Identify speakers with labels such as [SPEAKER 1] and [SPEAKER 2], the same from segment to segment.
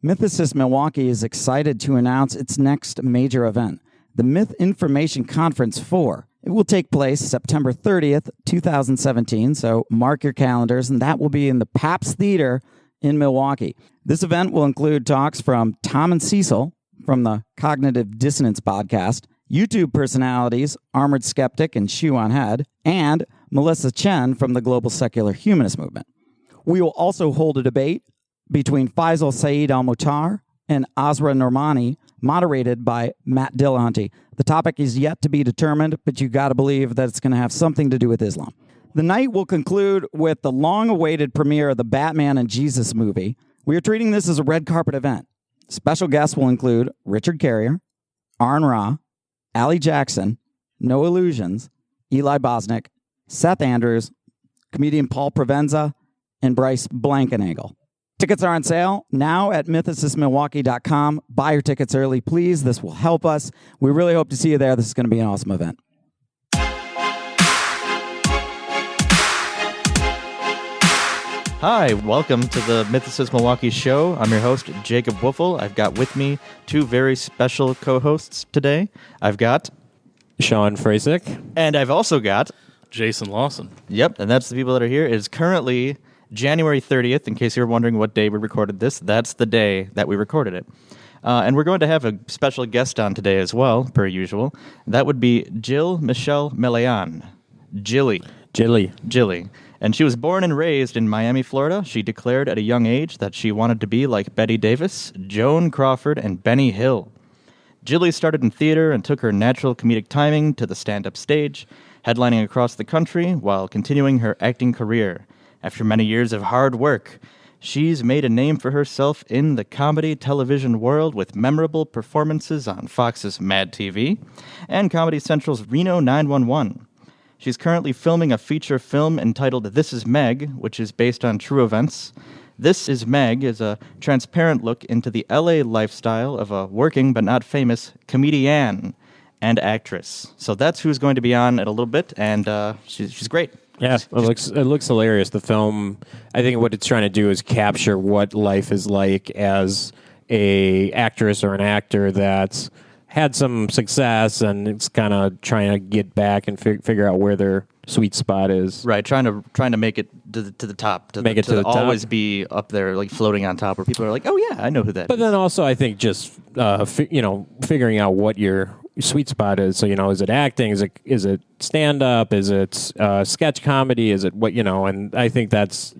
[SPEAKER 1] Mythicist Milwaukee is excited to announce its next major event, the Myth Information Conference 4. It will take place September 30th, 2017, so mark your calendars, and that will be in the Pabst Theater in Milwaukee. This event will include talks from Tom and Cecil from the Cognitive Dissonance podcast, YouTube personalities Armored Skeptic and Shoe on Head, and Melissa Chen from the Global Secular Humanist Movement. We will also hold a debate between Faisal Saeed Al-Muhtar and Azra Normani, moderated by Matt Dillahunty. The topic is yet to be determined, but you got to believe that it's going to have something to do with Islam. The night will conclude with the long-awaited premiere of the Batman and Jesus movie. We are treating this as a red carpet event. Special guests will include Richard Carrier, Arn Ra, Allie Jackson, No Illusions, Eli Bosnick, Seth Andrews, comedian Paul Provenza, and Bryce Blankenagel. Tickets are on sale now at mythicistmilwaukee.com. Buy your tickets early, please. This will help us. We really hope to see you there. This is going to be an awesome event.
[SPEAKER 2] Hi, welcome to the Mythicist Milwaukee show. I'm your host, Jacob Wuffel. I've got with me two very special co-hosts today. I've got
[SPEAKER 3] Sean Frasick.
[SPEAKER 2] And I've also got
[SPEAKER 4] Jason Lawson.
[SPEAKER 2] Yep, and that's the people that are here. It is currently January 30th, in case you're wondering what day we recorded this. That's the day that we recorded it. And we're going to have a special guest on today as well, per usual. That would be Jill-Michele Meleán. Jilly. And she was born and raised in Miami, Florida. She declared at a young age that she wanted to be like Bette Davis, Joan, Crawford, and Benny Hill. Jilly started in theater and took her natural comedic timing to the stand-up stage, headlining across the country while continuing her acting career. After many years of hard work, she's made a name for herself in the comedy television world with memorable performances on Fox's MadTV and Comedy Central's Reno 911. She's currently filming a feature film entitled This Is Meg, which is based on true events. This Is Meg is a transparent look into the LA lifestyle of a working but not famous comedienne and actress. So that's who's going to be on in a little bit, and she's great.
[SPEAKER 3] Yeah, it looks hilarious. The film, I think what it's trying to do is capture what life is like as a actress or an actor that's had some success, and it's kind of trying to get back and figure out where their sweet spot is.
[SPEAKER 2] Right, trying to make it to the top, to always be up there, like floating on top, where people are like, oh yeah, I know who that is.
[SPEAKER 3] But then also, I think just figuring out what your sweet spot is. So, is it acting? Is it stand up? Is it sketch comedy? Is it what, and I think that's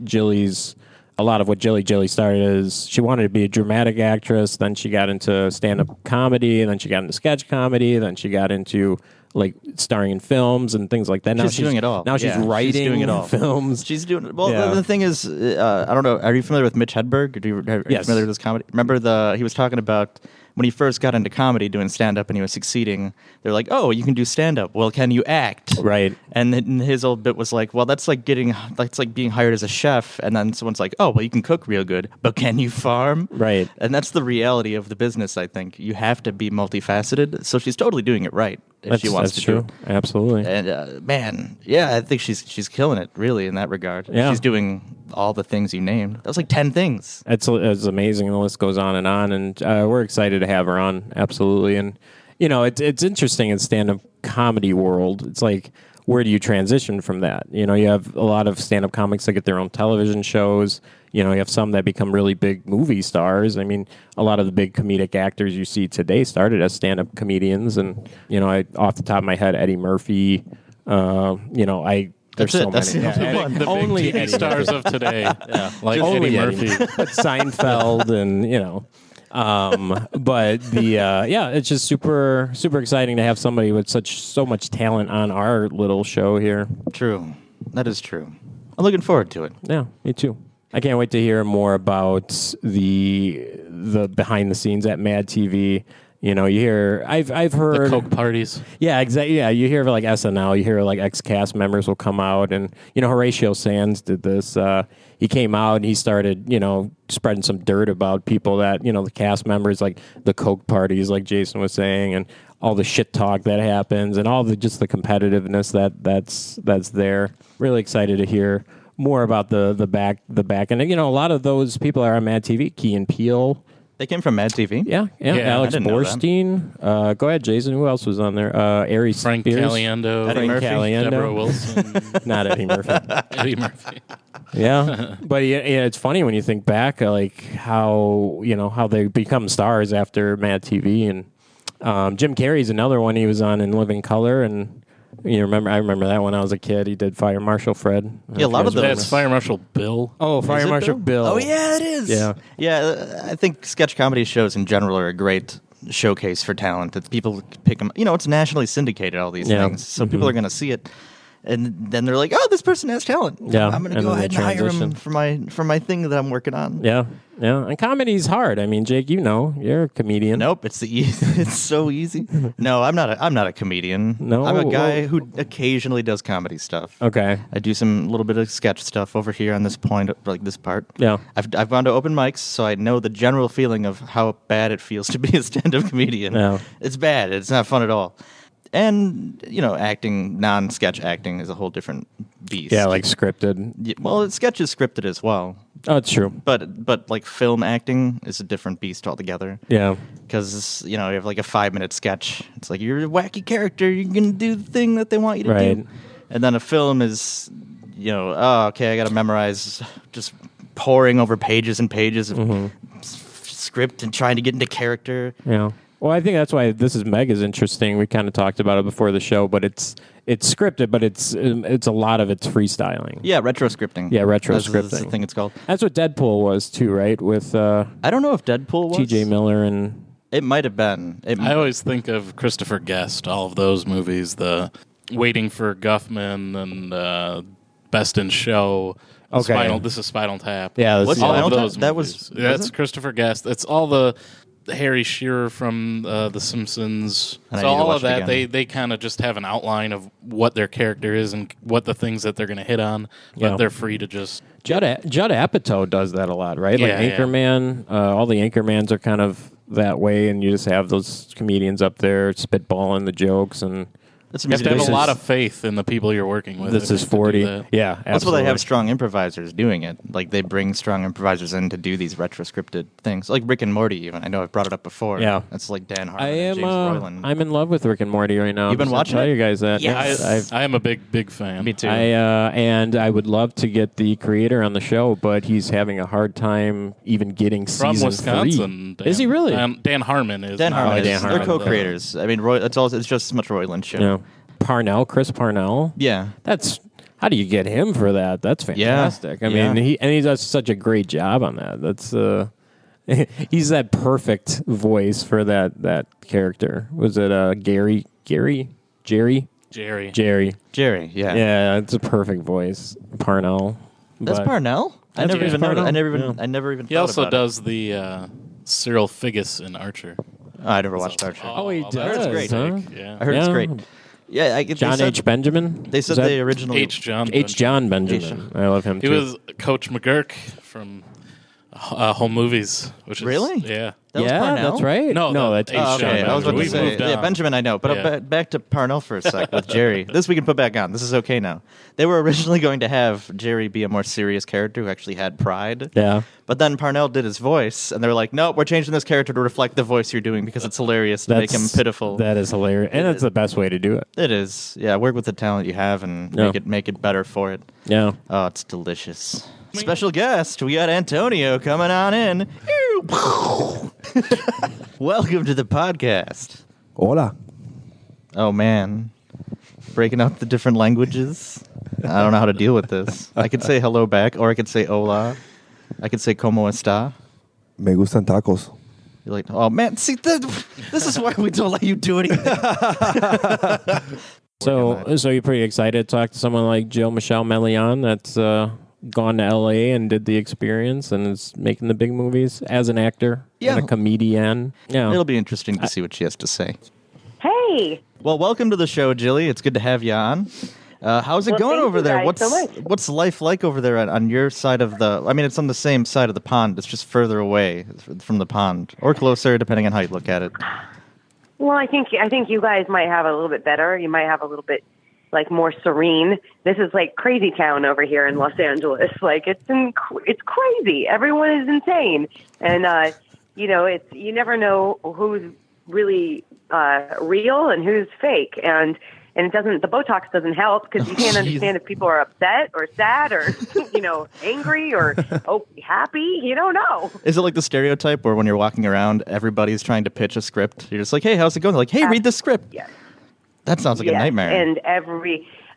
[SPEAKER 3] a lot of what Jilly started is she wanted to be a dramatic actress. Then she got into stand up comedy, and then she got into sketch comedy. Then she got into like starring in films and things like that. Now
[SPEAKER 2] she's doing it all.
[SPEAKER 3] Now she's writing
[SPEAKER 2] doing it all.
[SPEAKER 3] films.
[SPEAKER 2] She's doing it. Well, the thing is, I don't know. Are you familiar with Mitch Hedberg? Are you familiar with his comedy? Remember he was talking about when he first got into comedy doing stand-up and he was succeeding, they're like, oh, you can do stand-up. Well, can you act?
[SPEAKER 3] Right.
[SPEAKER 2] And then his old bit was like, well, that's like being hired as a chef. And then someone's like, oh, well, you can cook real good, but can you farm?
[SPEAKER 3] Right.
[SPEAKER 2] And that's the reality of the business, I think. You have to be multifaceted. So she's totally doing it right if she wants to
[SPEAKER 3] do it. Absolutely.
[SPEAKER 2] And man, yeah, I think she's killing it, really, in that regard.
[SPEAKER 3] Yeah.
[SPEAKER 2] She's doing all the things you named. That was like 10 things.
[SPEAKER 3] It's amazing. The list goes on. And we're excited to have her on. Absolutely. And, it's interesting in stand-up comedy world. It's like, where do you transition from that? You have a lot of stand-up comics that get their own television shows. You have some that become really big movie stars. I mean, a lot of the big comedic actors you see today started as stand-up comedians. And, off the top of my head, Eddie Murphy, there's so many.
[SPEAKER 4] The only big TV stars of today. Yeah, like Eddie Murphy.
[SPEAKER 3] Seinfeld and, but it's just super, super exciting to have somebody with so much talent on our little show here.
[SPEAKER 2] True. That is true. I'm looking forward to it.
[SPEAKER 3] Yeah, me too. I can't wait to hear more about the behind the scenes at MadTV. You hear I've heard
[SPEAKER 4] the Coke parties.
[SPEAKER 3] Yeah, exactly. Yeah, you hear like SNL. You hear like ex-cast members will come out, and Horatio Sands did this. He came out and he started spreading some dirt about people that the cast members, like the Coke parties, like Jason was saying, and all the shit talk that happens, and all the competitiveness that's there. Really excited to hear more about the back, and a lot of those people are on MadTV. Key and Peele.
[SPEAKER 2] They came from MadTV?
[SPEAKER 3] Yeah.
[SPEAKER 4] Yeah,
[SPEAKER 3] Alex
[SPEAKER 2] I didn't know that.
[SPEAKER 3] Borstein. Go ahead, Jason. Who else was on there? Ari
[SPEAKER 4] Frank
[SPEAKER 3] Spears.
[SPEAKER 4] Caliendo,
[SPEAKER 2] Eddie Murphy,
[SPEAKER 4] Deborah Wilson,
[SPEAKER 3] Not Eddie Murphy.
[SPEAKER 4] Eddie Murphy.
[SPEAKER 3] Yeah, but it's funny when you think back, like how they become stars after MadTV, and Jim Carrey's another one he was on in Living Color, and I remember that when I was a kid. He did Fire Marshal Fred.
[SPEAKER 2] Yeah, a lot of those.
[SPEAKER 4] That's Fire Marshal Bill.
[SPEAKER 3] Oh,
[SPEAKER 2] Is
[SPEAKER 3] Fire
[SPEAKER 2] it
[SPEAKER 3] Marshal Bill.
[SPEAKER 2] Oh, yeah, it is.
[SPEAKER 3] Yeah.
[SPEAKER 2] Yeah, I think sketch comedy shows in general are a great showcase for talent. That people pick them. It's nationally syndicated, all these
[SPEAKER 3] Yeah.
[SPEAKER 2] things. So people are going to see it. And then they're like, "Oh, this person has talent.
[SPEAKER 3] Yeah,
[SPEAKER 2] I'm going to
[SPEAKER 3] and
[SPEAKER 2] go
[SPEAKER 3] then
[SPEAKER 2] ahead
[SPEAKER 3] they
[SPEAKER 2] and hire him
[SPEAKER 3] transition.
[SPEAKER 2] for my thing that I'm working on."
[SPEAKER 3] Yeah, and comedy's hard. I mean, Jake, you're a comedian.
[SPEAKER 2] Nope, it's it's so easy. No, I'm not a comedian.
[SPEAKER 3] No?
[SPEAKER 2] I'm a guy
[SPEAKER 3] Well-
[SPEAKER 2] who occasionally does comedy stuff.
[SPEAKER 3] Okay.
[SPEAKER 2] I do some little bit of sketch stuff over here on this point, like this part.
[SPEAKER 3] Yeah.
[SPEAKER 2] I've gone to open mics, so I know the general feeling of how bad it feels to be a stand-up comedian.
[SPEAKER 3] Yeah.
[SPEAKER 2] It's bad. It's not fun at all. And acting, non-sketch acting, is a whole different beast.
[SPEAKER 3] Yeah, like scripted.
[SPEAKER 2] Yeah, well, sketch is scripted as well,
[SPEAKER 3] Oh, it's true.
[SPEAKER 2] but like film acting is a different beast altogether.
[SPEAKER 3] Yeah.
[SPEAKER 2] Because you have like a 5-minute sketch. It's like you're a wacky character. You're gonna do the thing that they want you to
[SPEAKER 3] Right.
[SPEAKER 2] do. And then a film is, oh, okay, I got to memorize, just poring over pages and pages of script and trying to get into character.
[SPEAKER 3] Yeah. Well, I think that's why This Is Meg is interesting. We kind of talked about it before the show, but it's scripted, but it's a lot of it's freestyling.
[SPEAKER 2] Yeah, retroscripting.
[SPEAKER 3] Yeah,
[SPEAKER 2] That's
[SPEAKER 3] retroscripting.
[SPEAKER 2] the thing it's called.
[SPEAKER 3] That's what Deadpool was too, right? With
[SPEAKER 2] I don't know if Deadpool was.
[SPEAKER 3] T.J. Miller and
[SPEAKER 2] It might have been.
[SPEAKER 4] I always think of Christopher Guest, all of those movies, the Waiting for Guffman and Best in Show.
[SPEAKER 3] Okay.
[SPEAKER 4] This is Spinal Tap.
[SPEAKER 3] Yeah,
[SPEAKER 2] What's
[SPEAKER 4] all
[SPEAKER 2] Spinal
[SPEAKER 4] of
[SPEAKER 2] Tap?
[SPEAKER 4] those
[SPEAKER 2] That
[SPEAKER 4] movies.
[SPEAKER 2] was
[SPEAKER 4] That's
[SPEAKER 2] it?
[SPEAKER 4] Christopher Guest. It's all the Harry Shearer from The Simpsons.
[SPEAKER 2] And I
[SPEAKER 4] So
[SPEAKER 2] need to
[SPEAKER 4] all
[SPEAKER 2] watch
[SPEAKER 4] of
[SPEAKER 2] it
[SPEAKER 4] that,
[SPEAKER 2] again.
[SPEAKER 4] they kind of just have an outline of what their character is and what the things that they're going to hit on, but
[SPEAKER 3] Yeah.
[SPEAKER 4] they're free to just...
[SPEAKER 3] Judd Apatow does that a lot, right? Like
[SPEAKER 4] Yeah, yeah.
[SPEAKER 3] Anchorman. All the Anchormans are kind of that way, and you just have those comedians up there spitballing the jokes and.
[SPEAKER 2] That's
[SPEAKER 4] You have to have
[SPEAKER 3] This
[SPEAKER 4] a lot
[SPEAKER 3] is-
[SPEAKER 4] of faith in the people you're working with.
[SPEAKER 3] This
[SPEAKER 4] if you
[SPEAKER 3] is
[SPEAKER 4] have to do
[SPEAKER 3] 40.
[SPEAKER 4] that.
[SPEAKER 3] Yeah,
[SPEAKER 2] That's why they
[SPEAKER 3] absolutely.
[SPEAKER 2] have strong improvisers doing it. Like they bring strong improvisers in to do these retroscripted things, like Rick and Morty. Even I know I've brought it up before.
[SPEAKER 3] Yeah.
[SPEAKER 2] that's like Dan Harmon
[SPEAKER 3] I
[SPEAKER 2] and
[SPEAKER 3] am.
[SPEAKER 2] James Roiland.
[SPEAKER 3] I'm in love with Rick and Morty right now.
[SPEAKER 2] You've been
[SPEAKER 3] I'll
[SPEAKER 2] watching
[SPEAKER 3] tell
[SPEAKER 2] it?
[SPEAKER 3] you guys that.
[SPEAKER 2] Yes.
[SPEAKER 4] I am a big fan.
[SPEAKER 2] Me too.
[SPEAKER 3] And I would love to get the creator on the show, but he's having a hard time even getting
[SPEAKER 4] From
[SPEAKER 3] season
[SPEAKER 4] Wisconsin.
[SPEAKER 3] 3. Is he really?
[SPEAKER 4] Dan Harmon is.
[SPEAKER 2] Dan
[SPEAKER 4] not-
[SPEAKER 2] Harmon.
[SPEAKER 3] Dan
[SPEAKER 2] Is,
[SPEAKER 3] Harmon.
[SPEAKER 2] They're co-creators. I mean, it's just as much Roiland show.
[SPEAKER 3] Yeah. Chris Parnell.
[SPEAKER 2] Yeah.
[SPEAKER 3] That's how do you get him for that? That's fantastic. I
[SPEAKER 2] Yeah.
[SPEAKER 3] mean, he does such a great job on that. That's he's that perfect voice for that character. Was it Jerry?
[SPEAKER 4] Jerry.
[SPEAKER 3] Jerry.
[SPEAKER 2] Jerry. Yeah.
[SPEAKER 3] Yeah, it's a perfect voice. Parnell.
[SPEAKER 2] That's
[SPEAKER 3] But-
[SPEAKER 2] Parnell. I
[SPEAKER 3] That's
[SPEAKER 2] never even
[SPEAKER 3] Parnell.
[SPEAKER 2] know.
[SPEAKER 3] Yeah.
[SPEAKER 2] I never even.
[SPEAKER 4] He
[SPEAKER 2] thought
[SPEAKER 4] also
[SPEAKER 2] about
[SPEAKER 4] does the Cyril Figgis in Archer.
[SPEAKER 2] It. I never watched Archer.
[SPEAKER 3] Oh, he
[SPEAKER 4] that's
[SPEAKER 3] does,
[SPEAKER 2] great.
[SPEAKER 3] huh?
[SPEAKER 4] Yeah.
[SPEAKER 2] I heard it's
[SPEAKER 3] Yeah.
[SPEAKER 2] great. Yeah,
[SPEAKER 3] John H. Benjamin.
[SPEAKER 2] They said
[SPEAKER 3] Is that
[SPEAKER 2] they originally
[SPEAKER 4] H. John.
[SPEAKER 3] H. John Benjamin. I love him
[SPEAKER 4] He
[SPEAKER 3] too.
[SPEAKER 4] was Coach McGurk from Home Movies, which is
[SPEAKER 2] Really?
[SPEAKER 4] yeah.
[SPEAKER 2] That was
[SPEAKER 3] yeah,
[SPEAKER 2] Parnell?
[SPEAKER 3] that's right.
[SPEAKER 4] No,
[SPEAKER 3] that's
[SPEAKER 4] H.
[SPEAKER 2] Oh,
[SPEAKER 4] John
[SPEAKER 2] okay, I was about to
[SPEAKER 4] Benjamin.
[SPEAKER 2] say,
[SPEAKER 4] We moved
[SPEAKER 2] yeah,
[SPEAKER 4] on.
[SPEAKER 2] Benjamin, I know, but
[SPEAKER 4] Yeah.
[SPEAKER 2] back to Parnell for a sec with Jerry. This we can put back on. This is okay now. They were originally going to have Jerry be a more serious character who actually had pride.
[SPEAKER 3] Yeah.
[SPEAKER 2] But then Parnell did his voice, and they were like, "Nope, we're changing this character to reflect the voice you're doing because it's hilarious to make him pitiful."
[SPEAKER 3] That is hilarious, and that's the best way to do it.
[SPEAKER 2] It is, yeah. Work with the talent you have and
[SPEAKER 3] Yeah.
[SPEAKER 2] make it better for it.
[SPEAKER 3] Yeah.
[SPEAKER 2] Oh, it's delicious. Special guest, we got Antonio coming on in. Welcome to the podcast.
[SPEAKER 5] Hola.
[SPEAKER 2] Oh man, breaking out the different languages. I don't know how to deal with this. I could say hello back, or I could say hola. I could say como está.
[SPEAKER 5] Me gustan tacos.
[SPEAKER 2] You're like, oh man, see, this is why we don't let you do anything.
[SPEAKER 3] So you're pretty excited to talk to someone like Jill-Michele Meleán that's gone to L.A. and did the experience and is making the big movies as an actor
[SPEAKER 2] Yeah.
[SPEAKER 3] and a comedian. Yeah.
[SPEAKER 2] It'll be interesting to see what she has to say.
[SPEAKER 6] Hey,
[SPEAKER 2] Well, welcome to the show, Jilly. It's good to have you on. How's it
[SPEAKER 6] Well,
[SPEAKER 2] going
[SPEAKER 6] thank
[SPEAKER 2] over
[SPEAKER 6] you
[SPEAKER 2] there?
[SPEAKER 6] guys so much.
[SPEAKER 2] What's life like over there on your side of the? I mean, it's on the same side of the pond. It's just further away from the pond, or closer, depending on how you look at it.
[SPEAKER 6] well, I think you guys might have a little bit better. You might have a little bit like more serene. This is like crazy town over here in Los Angeles. Like it's crazy. Everyone is insane, and you never know who's really real and who's fake, and the Botox doesn't help because you can't understand if people are upset or sad or angry or happy. You don't know.
[SPEAKER 2] Is it like the stereotype where when you're walking around, everybody's trying to pitch a script? You're just like, hey, how's it going? They're like, hey, read the script.
[SPEAKER 6] Yes.
[SPEAKER 2] That sounds like a nightmare.
[SPEAKER 6] And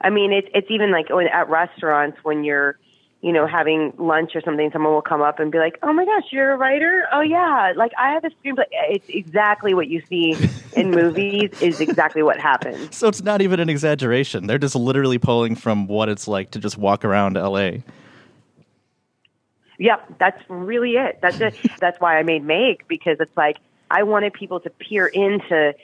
[SPEAKER 6] it's even like at restaurants when you're, having lunch or something, someone will come up and be like, oh my gosh, you're a writer? Oh yeah. Like I have a screenplay. It's exactly what you see in movies is exactly what happens.
[SPEAKER 2] So it's not even an exaggeration. They're just literally pulling from what it's like to just walk around LA.
[SPEAKER 6] Yep. That's really it. That's it. That's why I made Meg, because it's like, I wanted people to peer into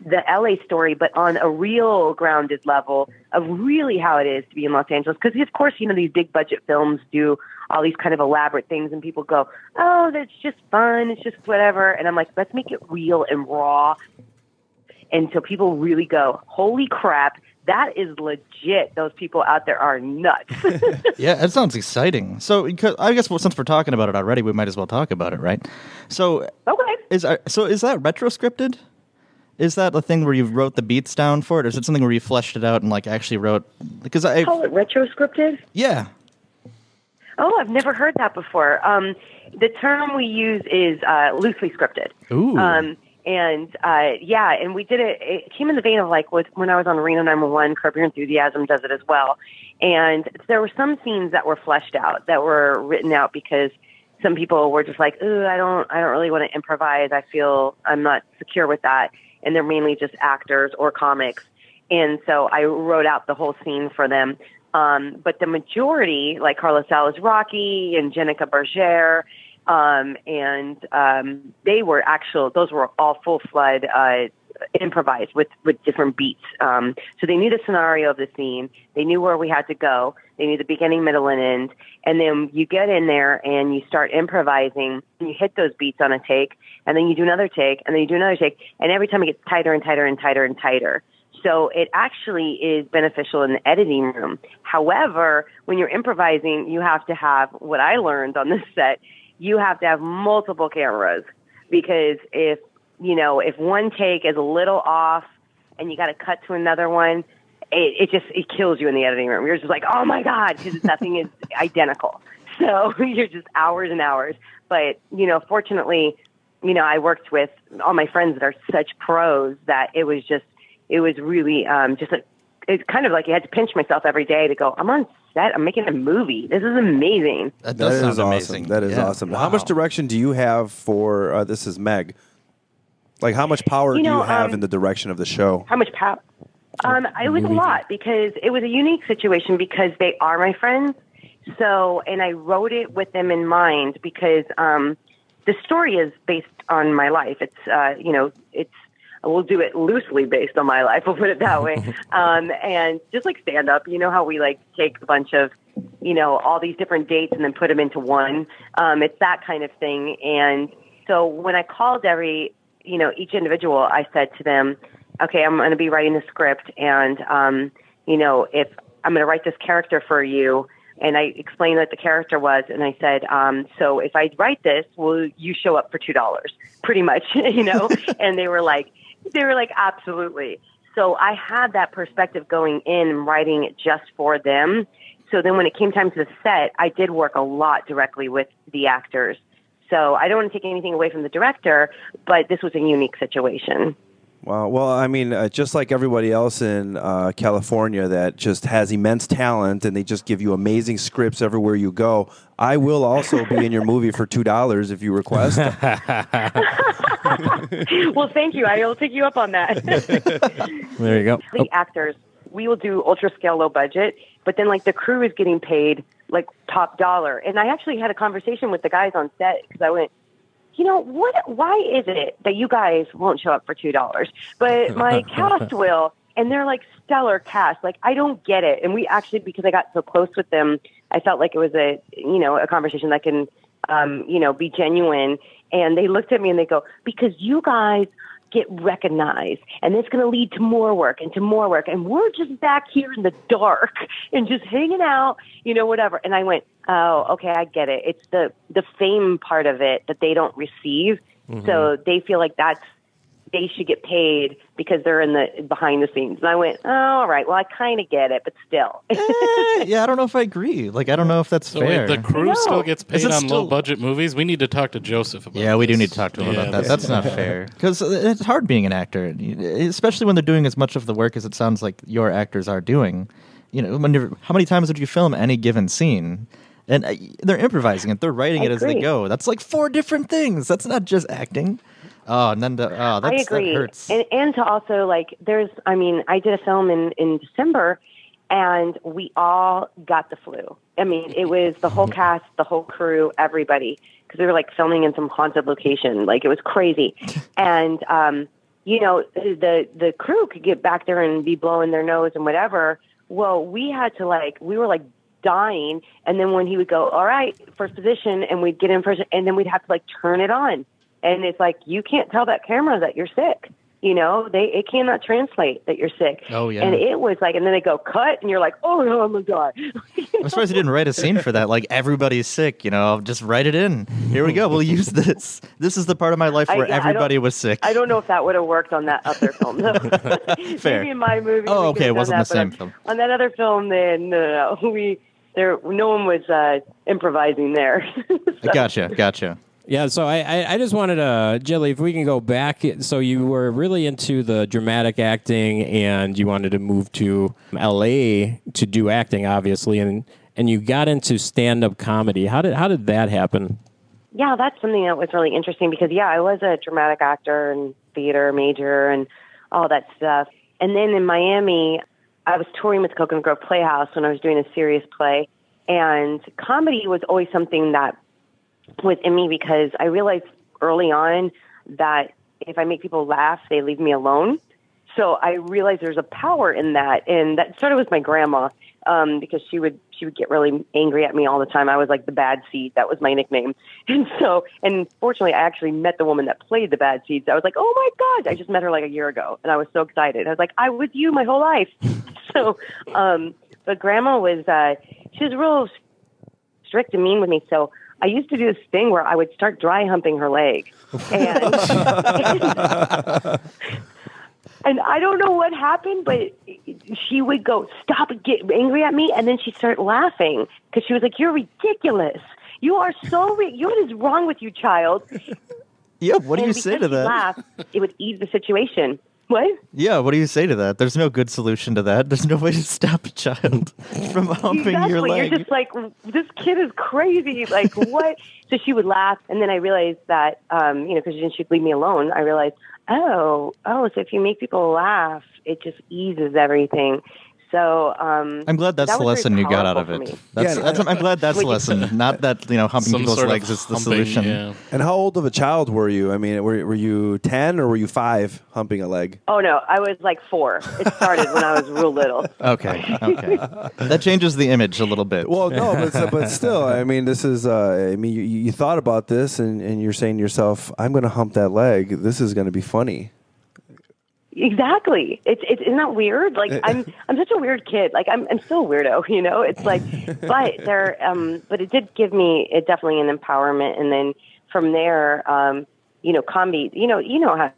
[SPEAKER 6] the LA story, but on a real grounded level of really how it is to be in Los Angeles. Because, of course, these big budget films do all these kind of elaborate things, and people go, oh, that's just fun. It's just whatever. And I'm like, let's make it real and raw. And so people really go, holy crap, that is legit. Those people out there are nuts.
[SPEAKER 2] Yeah, that sounds exciting. So I guess since we're talking about it already, we might as well talk about it, right? So,
[SPEAKER 6] okay.
[SPEAKER 2] Is that retro-scripted? Is that a thing where you wrote the beats down for it, or is it something where you fleshed it out and actually wrote? Because I
[SPEAKER 6] call it retro-scripted.
[SPEAKER 2] Yeah.
[SPEAKER 6] Oh, I've never heard that before. The term we use is loosely scripted.
[SPEAKER 2] Ooh.
[SPEAKER 6] And we did it. It came in the vein of when I was on Reno 911. Curb Your Enthusiasm does it as well. And there were some scenes that were fleshed out, that were written out because some people were just like, ooh, I don't really want to improvise. I feel I'm not secure with that. And they're mainly just actors or comics. And so I wrote out the whole scene for them. But the majority, like Carlos Salas Rocky and Jenica Berger, those were all full flood improvised with different beats. So they knew the scenario of the scene. They knew where we had to go. They knew the beginning, middle, and end. And then you get in there and you start improvising, and you hit those beats on a take, and then you do another take, and then you do another take, and every time it gets tighter and tighter and tighter and tighter. So it actually is beneficial in the editing room. However, when you're improvising, you have to have, what I learned on this set, you have to have multiple cameras, because if one take is a little off and you got to cut to another one, it kills you in the editing room. You're just like, oh my God, because nothing is identical. So you're just hours and hours. But, fortunately, I worked with all my friends that are such pros that it was really it's kind of like you had to pinch myself every day to go, I'm on set. I'm making a movie. This is amazing.
[SPEAKER 2] That does sound amazing.
[SPEAKER 5] That is awesome. Wow. How much direction do you have for, this is Meg, how much power do you have in the direction of the show?
[SPEAKER 6] How much power? It was a lot, because it was a unique situation because they are my friends. So, and I wrote it with them in mind because the story is based on my life. It's we'll do it loosely based on my life. We'll put it that way. And just like stand up, how we take a bunch of, all these different dates and then put them into one. It's that kind of thing. And so when I called each individual, I said to them, okay, I'm going to be writing the script, and, if I'm going to write this character for you, and I explained what the character was, and I said, so if I write this, will you show up for $2? Pretty much, and they were like, absolutely. So I had that perspective going in and writing it just for them. So then when it came time to the set, I did work a lot directly with the actors. So I don't want to take anything away from the director, but this was a unique situation.
[SPEAKER 5] Wow. Well, I mean, just like everybody else in California that just has immense talent and they just give you amazing scripts everywhere you go, I will also be in your movie for $2 if you request.
[SPEAKER 6] Well, thank you. I will take you up on that.
[SPEAKER 3] There you go.
[SPEAKER 6] The actors, we will do ultra scale, low budget, but then the crew is getting paid top dollar. And I actually had a conversation with the guys on set because I went, why is it that you guys won't show up for $2, but my cast will? And they're stellar cast. I don't get it. And we actually, because I got so close with them, I felt like it was a conversation that can, be genuine. And they looked at me and they go, because you guys get recognized, and it's going to lead to more work and to more work. And we're just back here in the dark and just hanging out, whatever. And I went, oh, okay, I get it. It's the fame part of it that they don't receive. So they feel like they should get paid because they're in the behind the scenes. And I went, oh, all right, well, I kind of get it, but still.
[SPEAKER 2] Yeah, I don't know if I agree. Like, I don't know if that's
[SPEAKER 4] So
[SPEAKER 2] fair.
[SPEAKER 4] wait, the crew still gets paid on
[SPEAKER 2] still-
[SPEAKER 4] low-budget movies? We need to talk to Joseph about
[SPEAKER 2] Yeah, we do
[SPEAKER 4] this.
[SPEAKER 2] need to talk to him about that.
[SPEAKER 4] this
[SPEAKER 2] That's
[SPEAKER 4] is
[SPEAKER 2] not fair. Because it's hard being an actor, especially when they're doing as much of the work as it sounds like your actors are doing. You know, how many times would you film any given scene? And they're improvising it. They're writing it as they go. That's like 4 different things. That's not just acting. Oh, and then
[SPEAKER 6] I agree.
[SPEAKER 2] That hurts.
[SPEAKER 6] And to also, like, I did a film in December, and we all got the flu. I mean, it was the whole cast, the whole crew, everybody, because we were, like, filming in some haunted location. Like, it was crazy. And, the crew could get back there and be blowing their nose and whatever. Well, we had to, we were, dying. And then when he would go, all right, first position, and we'd get in first, and then we'd have to, turn it on. And it's like, you can't tell that camera that you're sick. You know, it cannot translate that you're sick.
[SPEAKER 2] Oh, yeah.
[SPEAKER 6] And it was and then they go, cut, and you're like, oh, no, I'm going to die.
[SPEAKER 2] I'm surprised you didn't write a scene for that. Like, everybody's sick, just write it in. Here we go. We'll use this. This is the part of my life where everybody was sick.
[SPEAKER 6] I don't know if that would have worked on that other film.
[SPEAKER 2] Fair.
[SPEAKER 6] Maybe in my movie.
[SPEAKER 2] Oh, okay. It wasn't the same film.
[SPEAKER 6] On that other film, then, no. No one was improvising there.
[SPEAKER 2] So. Gotcha.
[SPEAKER 3] Yeah, so I just wanted to, Jilly, if we can go back. So you were really into the dramatic acting, and you wanted to move to L.A. to do acting, obviously, and you got into stand-up comedy. How did that happen?
[SPEAKER 6] Yeah, that's something that was really interesting because, I was a dramatic actor and theater major and all that stuff. And then in Miami, I was touring with Coconut Grove Playhouse when I was doing a serious play, and comedy was always something that was in me because I realized early on that if I make people laugh, they leave me alone. So I realized there's a power in that, and that started with my grandma because she would get really angry at me all the time. I was like the bad seed. That was my nickname. And fortunately, I actually met the woman that played the bad seed. So I was like, oh my God, I just met her like a year ago, and I was so excited. I was like, I was you my whole life. But grandma was she was real strict and mean with me. So I used to do this thing where I would start dry humping her leg. And, and I don't know what happened, but she would go, stop and get angry at me. And then she'd start laughing because she was like, you're ridiculous. You are so what is wrong with you, child?
[SPEAKER 2] Yeah, what do you say to that?
[SPEAKER 6] Laugh, it would ease the situation. What?
[SPEAKER 2] Yeah, what do you say to that? There's no good solution to that. There's no way to stop a child from humping your leg.
[SPEAKER 6] You're just like, this kid is crazy. Like, what? So she would laugh, and then I realized that, because she'd leave me alone, I realized, so if you make people laugh, it just eases everything. So
[SPEAKER 2] I'm glad that's the lesson you got out of it. I'm glad that's the lesson, not that humping
[SPEAKER 4] Some
[SPEAKER 2] people's
[SPEAKER 4] sort of
[SPEAKER 2] legs is the
[SPEAKER 4] humping,
[SPEAKER 2] solution.
[SPEAKER 4] yeah.
[SPEAKER 5] And how old of a child were you? I mean, were you 10 or were you 5 humping a leg?
[SPEAKER 6] Oh, no, I was like 4. It started when I was real little.
[SPEAKER 2] Okay. That changes the image a little bit.
[SPEAKER 5] Well, no, but still, I mean, this is, you thought about this and you're saying to yourself, I'm going to hump that leg. This is going to be funny.
[SPEAKER 6] Exactly. Isn't that weird? Like I'm such a weird kid. Like I'm still a weirdo, It's like, but it did give me definitely an empowerment. And then from there, comedy, you know how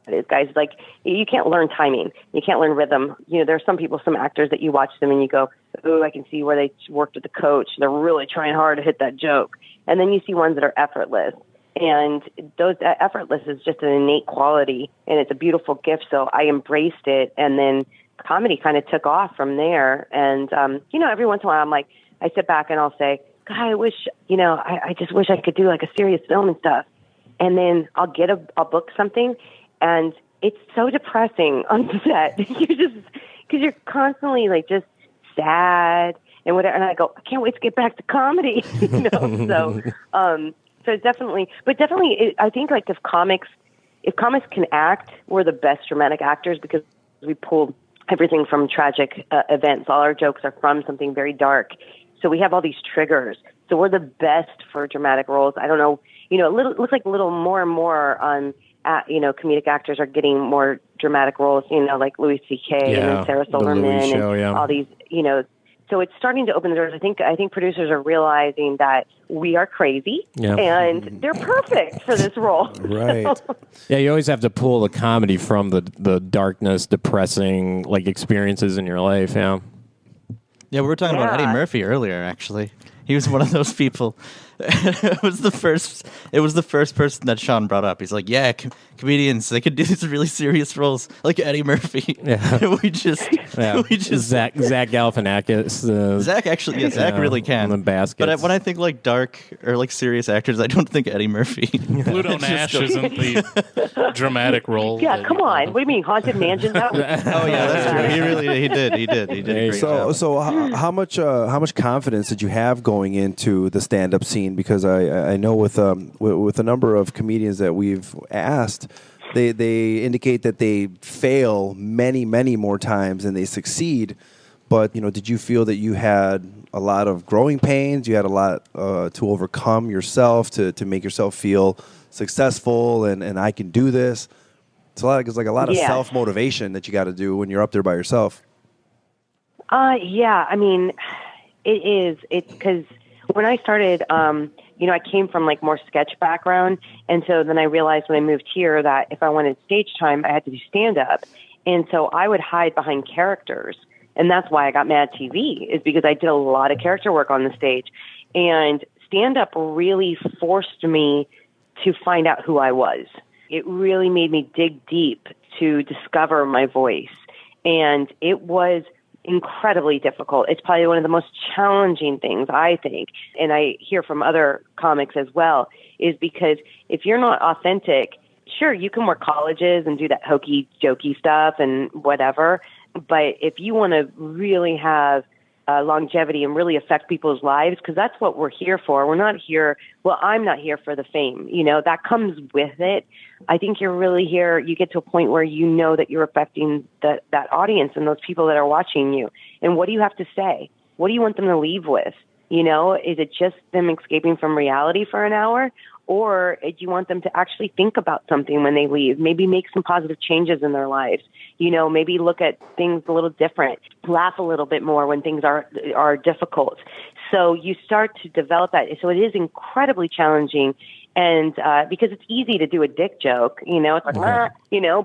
[SPEAKER 6] it is, guys. Like you can't learn timing. You can't learn rhythm. There are some actors that you watch them and you go, oh, I can see where they worked with the coach. They're really trying hard to hit that joke. And then you see ones that are effortless. And those effortless is just an innate quality, and it's a beautiful gift. So I embraced it, and then comedy kind of took off from there. And every once in a while, I'm like, I sit back and I'll say, God, I wish, I just wish I could do like a serious film and stuff. And then I'll book something, and it's so depressing on set. Because you're constantly like just sad and whatever. And I go, I can't wait to get back to comedy. So definitely, I think like if comics can act, we're the best dramatic actors because we pull everything from tragic events. All our jokes are from something very dark. So we have all these triggers. So we're the best for dramatic roles. I don't know, it looks like a little more and more on, comedic actors are getting more dramatic roles, like Louis C.K. and Sarah Silverman and all these, So it's starting to open the doors. I think producers are realizing that we are crazy and they're perfect for this role.
[SPEAKER 5] Right.
[SPEAKER 3] Yeah, you always have to pull the comedy from the darkness, depressing like experiences in your life. Yeah.
[SPEAKER 2] Yeah, we were talking about Eddie Murphy earlier, actually. He was one of those people. It was the first person that Sean brought up. He's like, yeah, comedians, they could do these really serious roles like Eddie Murphy.
[SPEAKER 3] Yeah.
[SPEAKER 2] we just
[SPEAKER 3] Zach Galifianakis.
[SPEAKER 2] Zach really can.
[SPEAKER 3] The baskets.
[SPEAKER 2] But when I think like dark or like serious actors, I don't think Eddie Murphy.
[SPEAKER 4] Pluto Nash isn't the dramatic role.
[SPEAKER 6] Yeah, come on. What do you mean, Haunted Mansion? That was,
[SPEAKER 2] Oh yeah, that's true. He did a great job.
[SPEAKER 5] So how much confidence did you have going into the stand-up scene? Because I know with a number of comedians that we've asked, they indicate that they fail many more times than they succeed. But did you feel that you had a lot of growing pains? You had a lot to overcome yourself to make yourself feel successful and I can do this. It's a lot of self-motivation that you got to do when you're up there by yourself.
[SPEAKER 6] Yeah, I mean, it is. It's because when I started, I came from like more sketch background. And so then I realized when I moved here that if I wanted stage time, I had to do stand up. And so I would hide behind characters. And that's why I got MadTV, is because I did a lot of character work on the stage. And stand up really forced me to find out who I was. It really made me dig deep to discover my voice. And it was incredibly difficult. It's probably one of the most challenging things, I think, and I hear from other comics as well, is because if you're not authentic, sure, you can work colleges and do that hokey jokey stuff and whatever, but if you want to really have longevity and really affect people's lives, because that's what we're here for. We're not here, I'm not here for the fame, that comes with it. I think you're really here, you get to a point where you know that you're affecting that audience and those people that are watching you. And what do you have to say? What do you want them to leave with? Is it just them escaping from reality for an hour? Or do you want them to actually think about something when they leave? Maybe make some positive changes in their lives. Maybe look at things a little different. Laugh a little bit more when things are difficult. So you start to develop that. So it is incredibly challenging. And because it's easy to do a dick joke, it's like,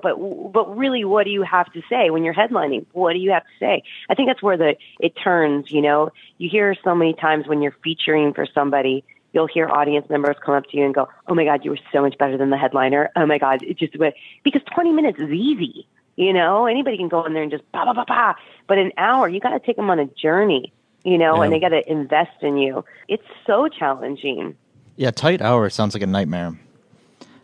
[SPEAKER 6] but really, what do you have to say when you're headlining? What do you have to say? I think that's where it turns. You hear so many times when you're featuring for somebody, you'll hear audience members come up to you and go, "Oh my God, you were so much better than the headliner." Oh my God, it just because 20 minutes is easy. Anybody can go in there and just ba ba ba ba. But an hour, you got to take them on a journey. And they got to invest in you. It's so challenging.
[SPEAKER 2] Yeah, tight hour sounds like a nightmare.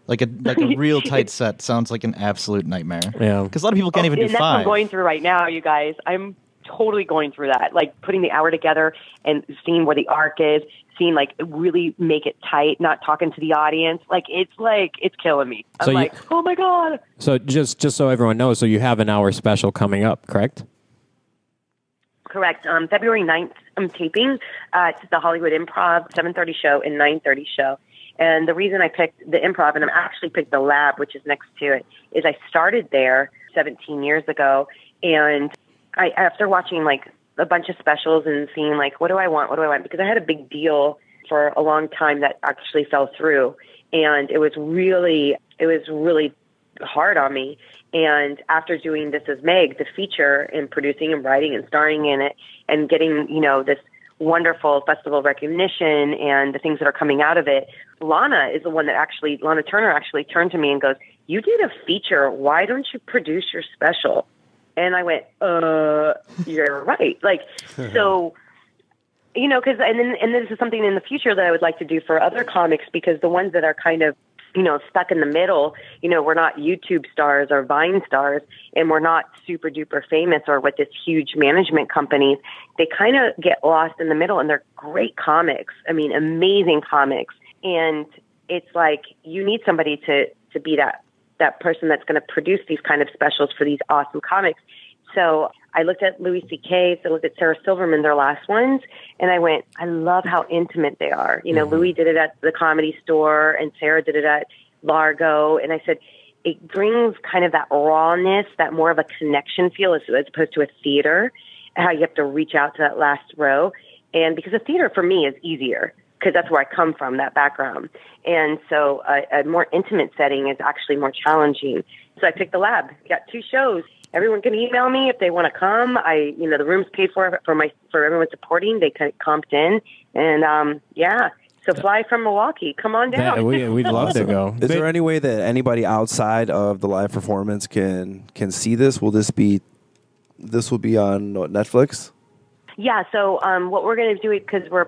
[SPEAKER 2] Like a real tight set sounds like an absolute nightmare. Yeah, because a lot of people can't even do 5.
[SPEAKER 6] That's what I'm going through right now, you guys. I'm totally going through that. Like putting the hour together and seeing where the arc is, seeing like really make it tight, not talking to the audience. It's killing me. I'm oh my God.
[SPEAKER 3] So just so everyone knows, so you have an hour special coming up, correct?
[SPEAKER 6] Correct. February 9th, I'm taping. It's the Hollywood Improv, 7:30 show and 9:30 show. And the reason I picked the Improv, and I actually picked the Lab, which is next to it, is I started there 17 years ago. And after watching like a bunch of specials and seeing like, what do I want? Because I had a big deal for a long time that actually fell through. And it was really hard on me. And after doing This Is Meg, the feature, and producing and writing and starring in it and getting, this wonderful festival recognition and the things that are coming out of it, Lana Turner actually turned to me and goes, "You did a feature. Why don't you produce your special?" And I went, you're right. So, because, and this is something in the future that I would like to do for other comics, because the ones that are kind of, stuck in the middle, we're not YouTube stars or Vine stars, and we're not super duper famous or with this huge management companies. They kind of get lost in the middle, and they're great comics. I mean, amazing comics. And it's like, you need somebody to be that person that's going to produce these kind of specials for these awesome comics. So I looked at Louis C.K.'s, I looked at Sarah Silverman, their last ones, and I went, I love how intimate they are. Louis did it at the Comedy Store, and Sarah did it at Largo, and I said, it brings kind of that rawness, that more of a connection feel as opposed to a theater. how you have to reach out to that last row. And because the theater for me is easier, because that's where I come from, that background. And so a more intimate setting is actually more challenging. So I picked the lab. Got 2 shows. Everyone can email me if they want to come. The room's paid for everyone supporting. They kind of comped in. And, so fly from Milwaukee. Come on down.
[SPEAKER 3] We'd love to go.
[SPEAKER 5] Is there any way that anybody outside of the live performance can see this? Will this be on Netflix?
[SPEAKER 6] Yeah, so what we're going to do, because we're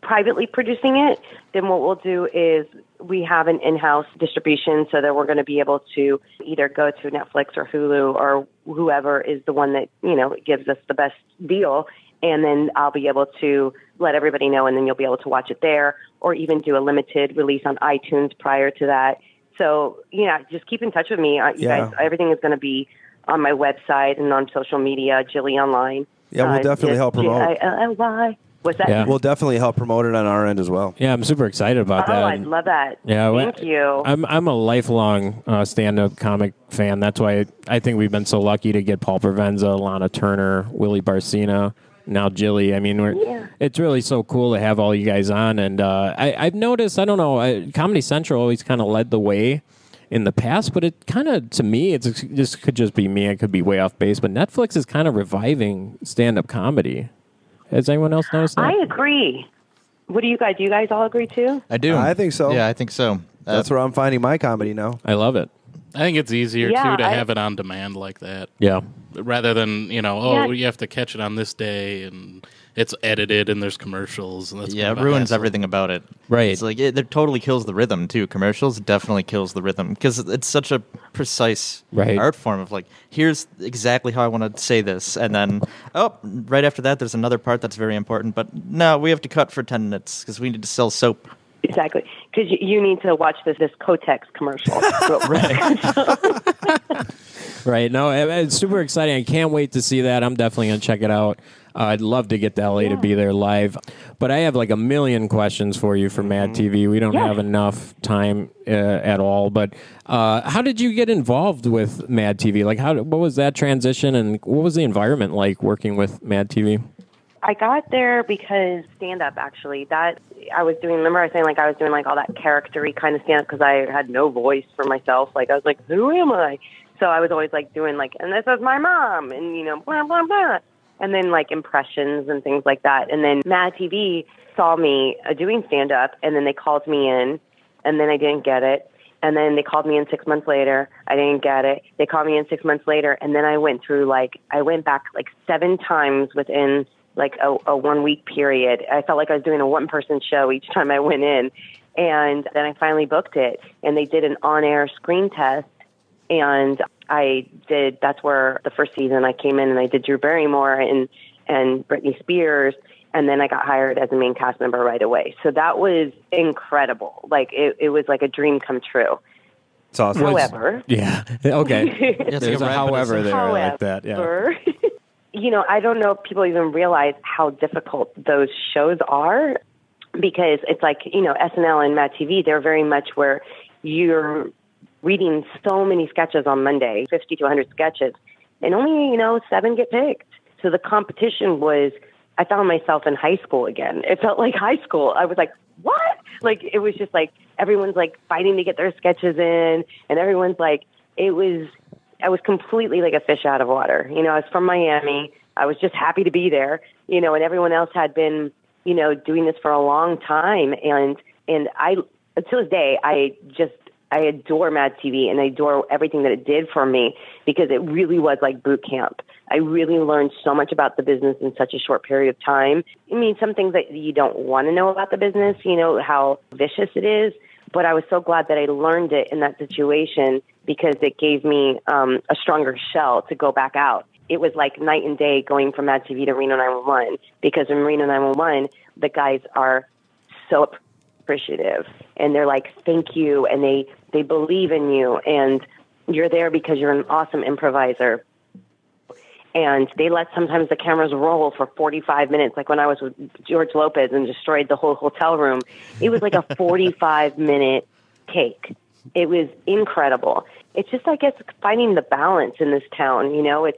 [SPEAKER 6] privately producing it, then what we'll do is we have an in-house distribution so that we're going to be able to either go to Netflix or Hulu or whoever is the one that, gives us the best deal. And then I'll be able to let everybody know, and then you'll be able to watch it there, or even do a limited release on iTunes prior to that. So, just keep in touch with me. You guys, everything is going to be on my website and on social media, Jilly Online.
[SPEAKER 5] Yeah, we'll definitely help promote.
[SPEAKER 6] Jilly. What's that?
[SPEAKER 3] Yeah.
[SPEAKER 5] We'll definitely help promote it on our end as well.
[SPEAKER 3] Yeah, I'm super excited about that.
[SPEAKER 6] Oh, I love that.
[SPEAKER 3] Yeah,
[SPEAKER 6] Thank you.
[SPEAKER 3] I'm a lifelong stand-up comic fan. That's why I think we've been so lucky to get Paul Provenza, Lana Turner, Willie Barcena, now Jilly. I mean, it's really so cool to have all you guys on. And I've noticed, I don't know, Comedy Central always kind of led the way in the past, but it kind of, to me, this could just be me. I could be way off base, but Netflix is kind of reviving stand-up comedy. Has anyone else noticed that?
[SPEAKER 6] I agree. What do you guys? Do you guys all agree too?
[SPEAKER 2] I do.
[SPEAKER 5] I think so.
[SPEAKER 2] Yeah, I think so.
[SPEAKER 5] That's where I'm finding my comedy now.
[SPEAKER 3] I love it.
[SPEAKER 4] I think it's easier too to have it on demand like that.
[SPEAKER 3] Yeah.
[SPEAKER 4] Rather than you have to catch it on this day and it's edited and there's commercials and that's
[SPEAKER 2] it ruins everything about it.
[SPEAKER 3] Right.
[SPEAKER 2] It's like it totally kills the rhythm too. Commercials definitely kills the rhythm because it's such a precise art form of like, here's exactly how I want to say this, and then right after that there's another part that's very important, but no, we have to cut for 10 minutes because we need to sell soap.
[SPEAKER 6] Exactly, because you need to watch this Kotex commercial.
[SPEAKER 3] Right. No, it's super exciting. I can't wait to see that. I'm definitely going to check it out. I'd love to get to LA to be there live. But I have like a million questions for you for MadTV. We don't have enough time at all. But how did you get involved with MadTV? Like, what was that transition, and what was the environment like working with MadTV?
[SPEAKER 6] I got there because stand-up, actually. That I was doing, remember I was saying, like, I was doing, like, all that character-y kind of stand-up because I had no voice for myself. Like, I was like, who am I? So I was always, like, doing, like, and this is my mom, and, blah, blah, blah. And then, like, impressions and things like that. And then MadTV saw me doing stand-up, and then they called me in, and then I didn't get it. And then they called me in 6 months later. I didn't get it. They called me in 6 months later, and then I went back, 7 times within like a 1 week period. I felt like I was doing a one-person show each time I went in. And then I finally booked it, and they did an on-air screen test. And that's where the first season I came in and I did Drew Barrymore and Britney Spears. And then I got hired as a main cast member right away. So that was incredible. Like it was like a dream come true.
[SPEAKER 5] It's awesome.
[SPEAKER 6] However.
[SPEAKER 3] Yeah. Okay. There's a however there.
[SPEAKER 6] However,
[SPEAKER 3] I like that. Yeah.
[SPEAKER 6] I don't know if people even realize how difficult those shows are, because it's like, SNL and MadTV, they're very much where you're reading so many sketches on Monday, 50 to 100 sketches, and only, 7 get picked. So the competition was, I found myself in high school again. It felt like high school. I was like, what? Like, it was just like, everyone's like fighting to get their sketches in, and everyone's like, I was completely like a fish out of water. I was from Miami. I was just happy to be there, and everyone else had been, doing this for a long time. And I, to this day, I adore MadTV, and I adore everything that it did for me, because it really was like boot camp. I really learned so much about the business in such a short period of time. I mean, some things that you don't want to know about the business, how vicious it is. But I was so glad that I learned it in that situation, because it gave me a stronger shell to go back out. It was like night and day going from MadTV to Reno 911, because in Reno 911, the guys are so appreciative, and they're like, thank you, and they believe in you, and you're there because you're an awesome improviser. And they let sometimes the cameras roll for 45 minutes, like when I was with George Lopez and destroyed the whole hotel room. It was like a 45-minute take. It was incredible. It's just, I guess, finding the balance in this town. It's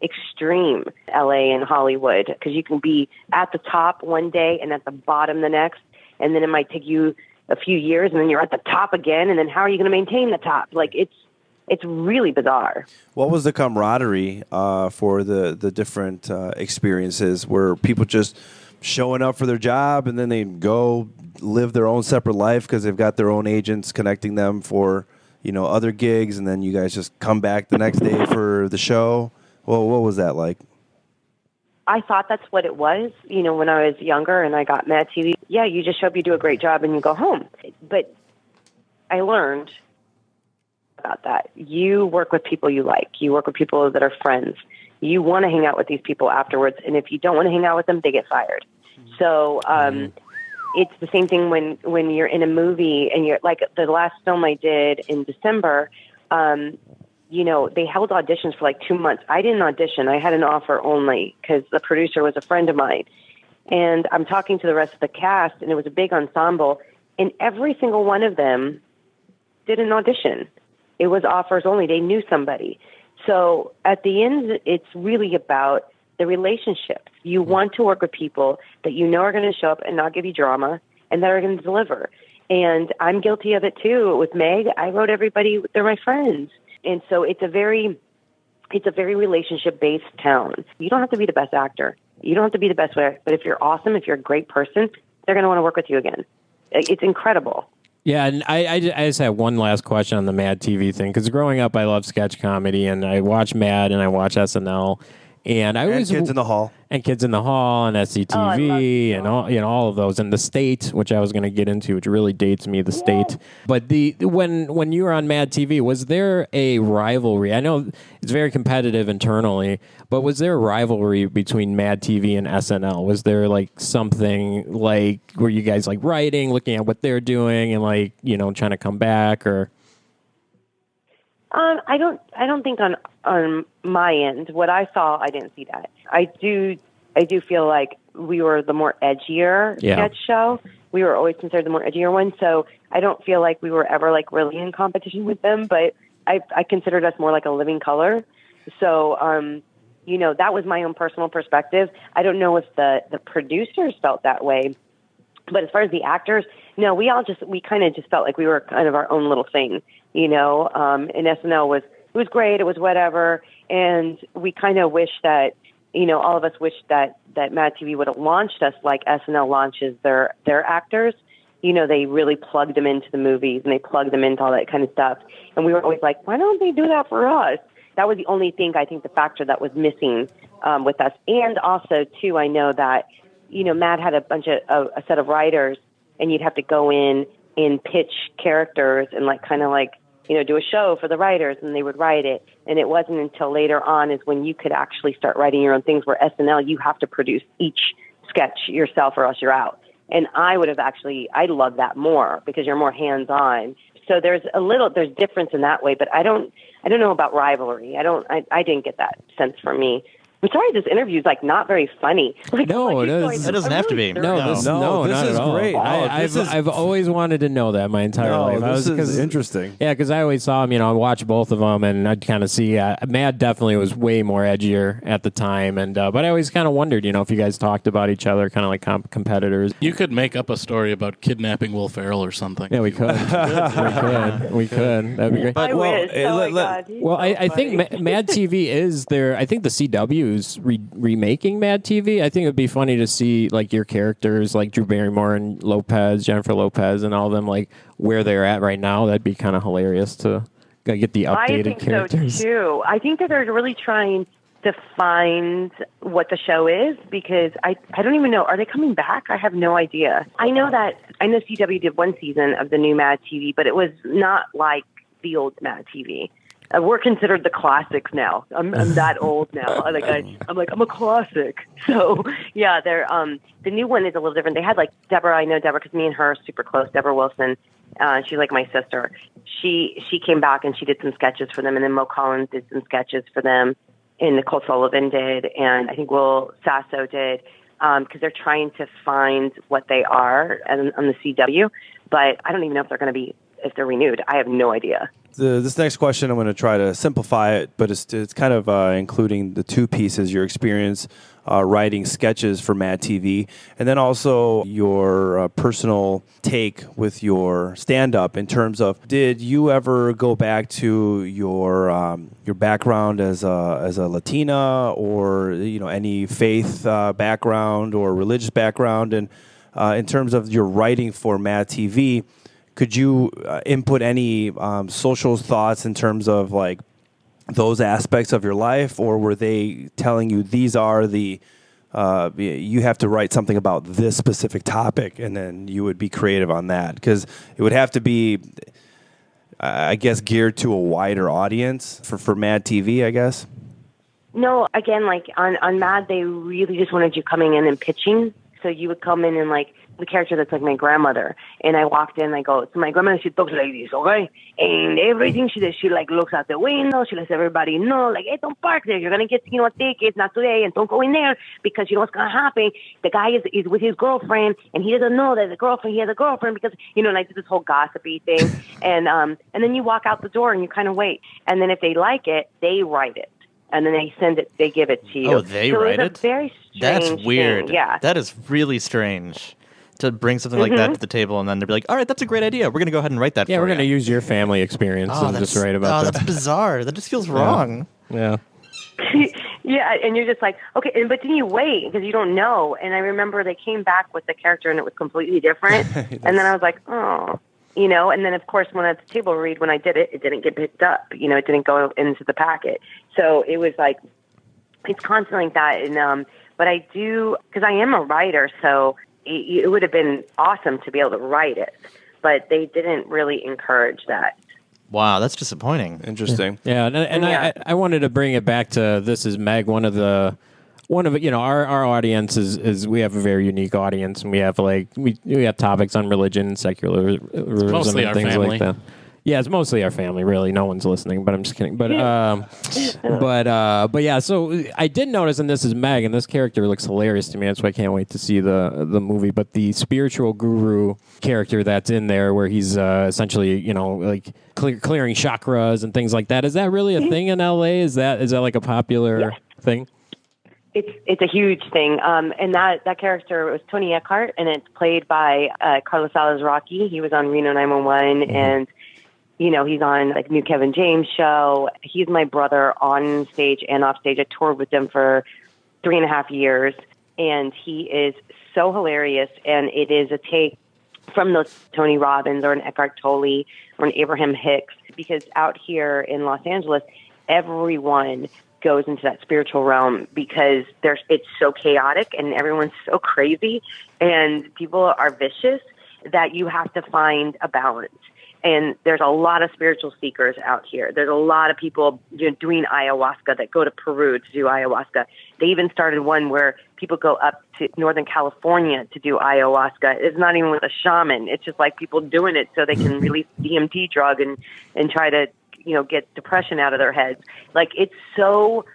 [SPEAKER 6] extreme, LA and Hollywood, because you can be at the top one day and at the bottom the next, and then it might take you a few years, and then you're at the top again, and then how are you going to maintain the top? Like, it's really bizarre.
[SPEAKER 5] What was the camaraderie for the different experiences? Were people just showing up for their job and then they go live their own separate life because they've got their own agents connecting them for, other gigs, and then you guys just come back the next day for the show? Well, what was that like?
[SPEAKER 6] I thought that's what it was, when I was younger and I got MadTV. Yeah, you just show up, you do a great job, and you go home. But I learned about that. You work with people you like. You work with people that are friends. You want to hang out with these people afterwards, and if you don't want to hang out with them, they get fired. So it's the same thing when you're in a movie, and you're like the last film I did in December. They held auditions for like 2 months. I didn't audition. I had an offer only because the producer was a friend of mine. And I'm talking to the rest of the cast, and it was a big ensemble, and every single one of them did an audition. It was offers only. They knew somebody. So at the end, it's really about the relationships. You want to work with people that you know are going to show up and not give you drama and that are going to deliver. And I'm guilty of it too. With Meg, I wrote everybody, they're my friends. And so it's a very relationship-based town. You don't have to be the best actor. You don't have to be the best way. But if you're awesome, if you're a great person, they're going to want to work with you again. It's incredible.
[SPEAKER 3] Yeah, and I just have one last question on the MadTV thing, because growing up, I love sketch comedy, and I watch Mad and I watch SNL. And I always
[SPEAKER 5] Kids in the Hall,
[SPEAKER 3] and SCTV, and all of those, and The State, which I was going to get into, which really dates me, The State. But when you were on MadTV, was there a rivalry? I know it's very competitive internally, but was there a rivalry between MadTV and SNL? Was there like something like were you guys like writing, looking at what they're doing, and like trying to come back or?
[SPEAKER 6] I don't think on my end. What I saw, I didn't see that. I do feel like we were the more edgier sketch show. We were always considered the more edgier one. So I don't feel like we were ever like really in competition with them. But I considered us more like a living color. So that was my own personal perspective. I don't know if the producers felt that way. But as far as the actors, no, we kind of just felt like we were kind of our own little thing, and SNL was great. It was whatever. And we kind of wish that, all of us wish that MadTV would have launched us like SNL launches their actors. They really plugged them into the movies and they plugged them into all that kind of stuff. And we were always like, why don't they do that for us? That was the only thing, I think, the factor that was missing with us. And also, too, I know that, Mad had a set of writers, and you'd have to go in and pitch characters and do a show for the writers, and they would write it. And it wasn't until later on is when you could actually start writing your own things, where SNL, you have to produce each sketch yourself or else you're out. And I love that more because you're more hands-on. So there's difference in that way, but I don't know about rivalry. I didn't get that sense from me. I'm sorry, this interview is not very funny.
[SPEAKER 2] It doesn't have to be.
[SPEAKER 3] No, this
[SPEAKER 5] not
[SPEAKER 3] is
[SPEAKER 5] at all.
[SPEAKER 3] Great. I've always wanted to know that my entire life.
[SPEAKER 5] This is interesting.
[SPEAKER 3] Yeah, because I always saw him. I watch both of them, and I'd kind of see. Mad definitely was way more edgier at the time, and but I always kind of wondered, if you guys talked about each other, kind of like competitors.
[SPEAKER 4] You could make up a story about kidnapping Will Ferrell or something.
[SPEAKER 3] Yeah, we could. we could. That'd be great.
[SPEAKER 6] I wish. God.
[SPEAKER 3] Well, I think MadTV is there. I think the CW remaking MadTV. I think it would be funny to see your characters like Drew Barrymore and Jennifer Lopez and all of them where they're at right now. That'd be kind of hilarious to get the updated characters.
[SPEAKER 6] I think so too. I think that they're really trying to find what the show is, because I don't even know. Are they coming back? I have no idea. I know CW did one season of the new MadTV, but it was not like the old MadTV. We're considered the classics now. I'm that old now. I'm a classic. So yeah, they're the new one is a little different. They had Deborah. I know Deborah because me and her are super close. Deborah Wilson. She's like my sister. She came back and she did some sketches for them, and then Mo Collins did some sketches for them, and Nicole Sullivan did, and I think Will Sasso did, because they're trying to find what they are on the CW. But I don't even know if they're going to be if they're renewed. I have no idea.
[SPEAKER 5] This next question, I'm going to try to simplify it, but it's kind of including the two pieces: your experience writing sketches for MadTV, and then also your personal take with your stand-up. In terms of, did you ever go back to your background as a Latina, or any faith background or religious background, and in terms of your writing for MadTV? Could you input any social thoughts in terms of like those aspects of your life, or were they telling you these are the you have to write something about this specific topic, and then you would be creative on that? Because it would have to be, I guess, geared to a wider audience for MadTV, I guess.
[SPEAKER 6] No, again, like on Mad, they really just wanted you coming in and pitching. So you would come in and like the character that's like my grandmother, and I walked in and I go, so my grandmother, she talks like this, okay? And everything she does, she like looks out the window, she lets everybody know, like, hey, don't park there, you're gonna get, a ticket, not today, and don't go in there because you know what's gonna happen. The guy is with his girlfriend, and he doesn't know that he has a girlfriend because, and I did this whole gossipy thing. and then you walk out the door and you kind of wait. And then if they like it, they write it. And then they give it to you.
[SPEAKER 2] Oh, they write it?
[SPEAKER 6] Very strange
[SPEAKER 2] That's weird.
[SPEAKER 6] thing. Yeah.
[SPEAKER 2] That is really strange to bring something like that to the table and then to be like, all right, that's a great idea. We're going to go ahead and write that for you.
[SPEAKER 3] Yeah, we're going to use your family experience and just write about that.
[SPEAKER 2] That's bizarre. That just feels wrong.
[SPEAKER 3] Yeah.
[SPEAKER 6] Yeah, and you're just like, okay, but then you wait because you don't know. And I remember they came back with the character and it was completely different. And then I was like, oh, and then of course when at the table read, when I did it, it didn't get picked up. It didn't go into the packet. So it was like, it's constantly like that. And, but I do, because I am a writer, so it would have been awesome to be able to write it, but they didn't really encourage that.
[SPEAKER 2] Wow, that's disappointing.
[SPEAKER 5] Interesting.
[SPEAKER 3] Yeah, and I wanted to bring it back to This Is Meg. One of our audience is we have a very unique audience, and we have we have topics on religion, secularism,
[SPEAKER 4] mostly
[SPEAKER 3] and
[SPEAKER 4] our
[SPEAKER 3] things
[SPEAKER 4] family.
[SPEAKER 3] like that. Yeah, it's mostly our family. Really, no one's listening, but I'm just kidding. But yeah. So I did notice, and This Is Meg, and this character looks hilarious to me. That's why I can't wait to see the movie. But the spiritual guru character that's in there, where he's essentially clearing chakras and things like that. Is that really a thing in LA? Is that like a popular thing?
[SPEAKER 6] It's a huge thing. And that character was Tony Eckhart, and it's played by Carlos Alazraqui. He was on Reno 911, and he's on like New Kevin James show. He's my brother on stage and off stage. I toured with him for 3.5 years, and he is so hilarious. And it is a take from those Tony Robbins or an Eckhart Tolle or an Abraham Hicks, because out here in Los Angeles, everyone goes into that spiritual realm because it's so chaotic and everyone's so crazy and people are vicious that you have to find a balance. And there's a lot of spiritual seekers out here. There's a lot of people doing ayahuasca that go to Peru to do ayahuasca. They even started one where people go up to Northern California to do ayahuasca. It's not even with a shaman. It's just like people doing it so they can release DMT drug and try to, get depression out of their heads. Like, it's so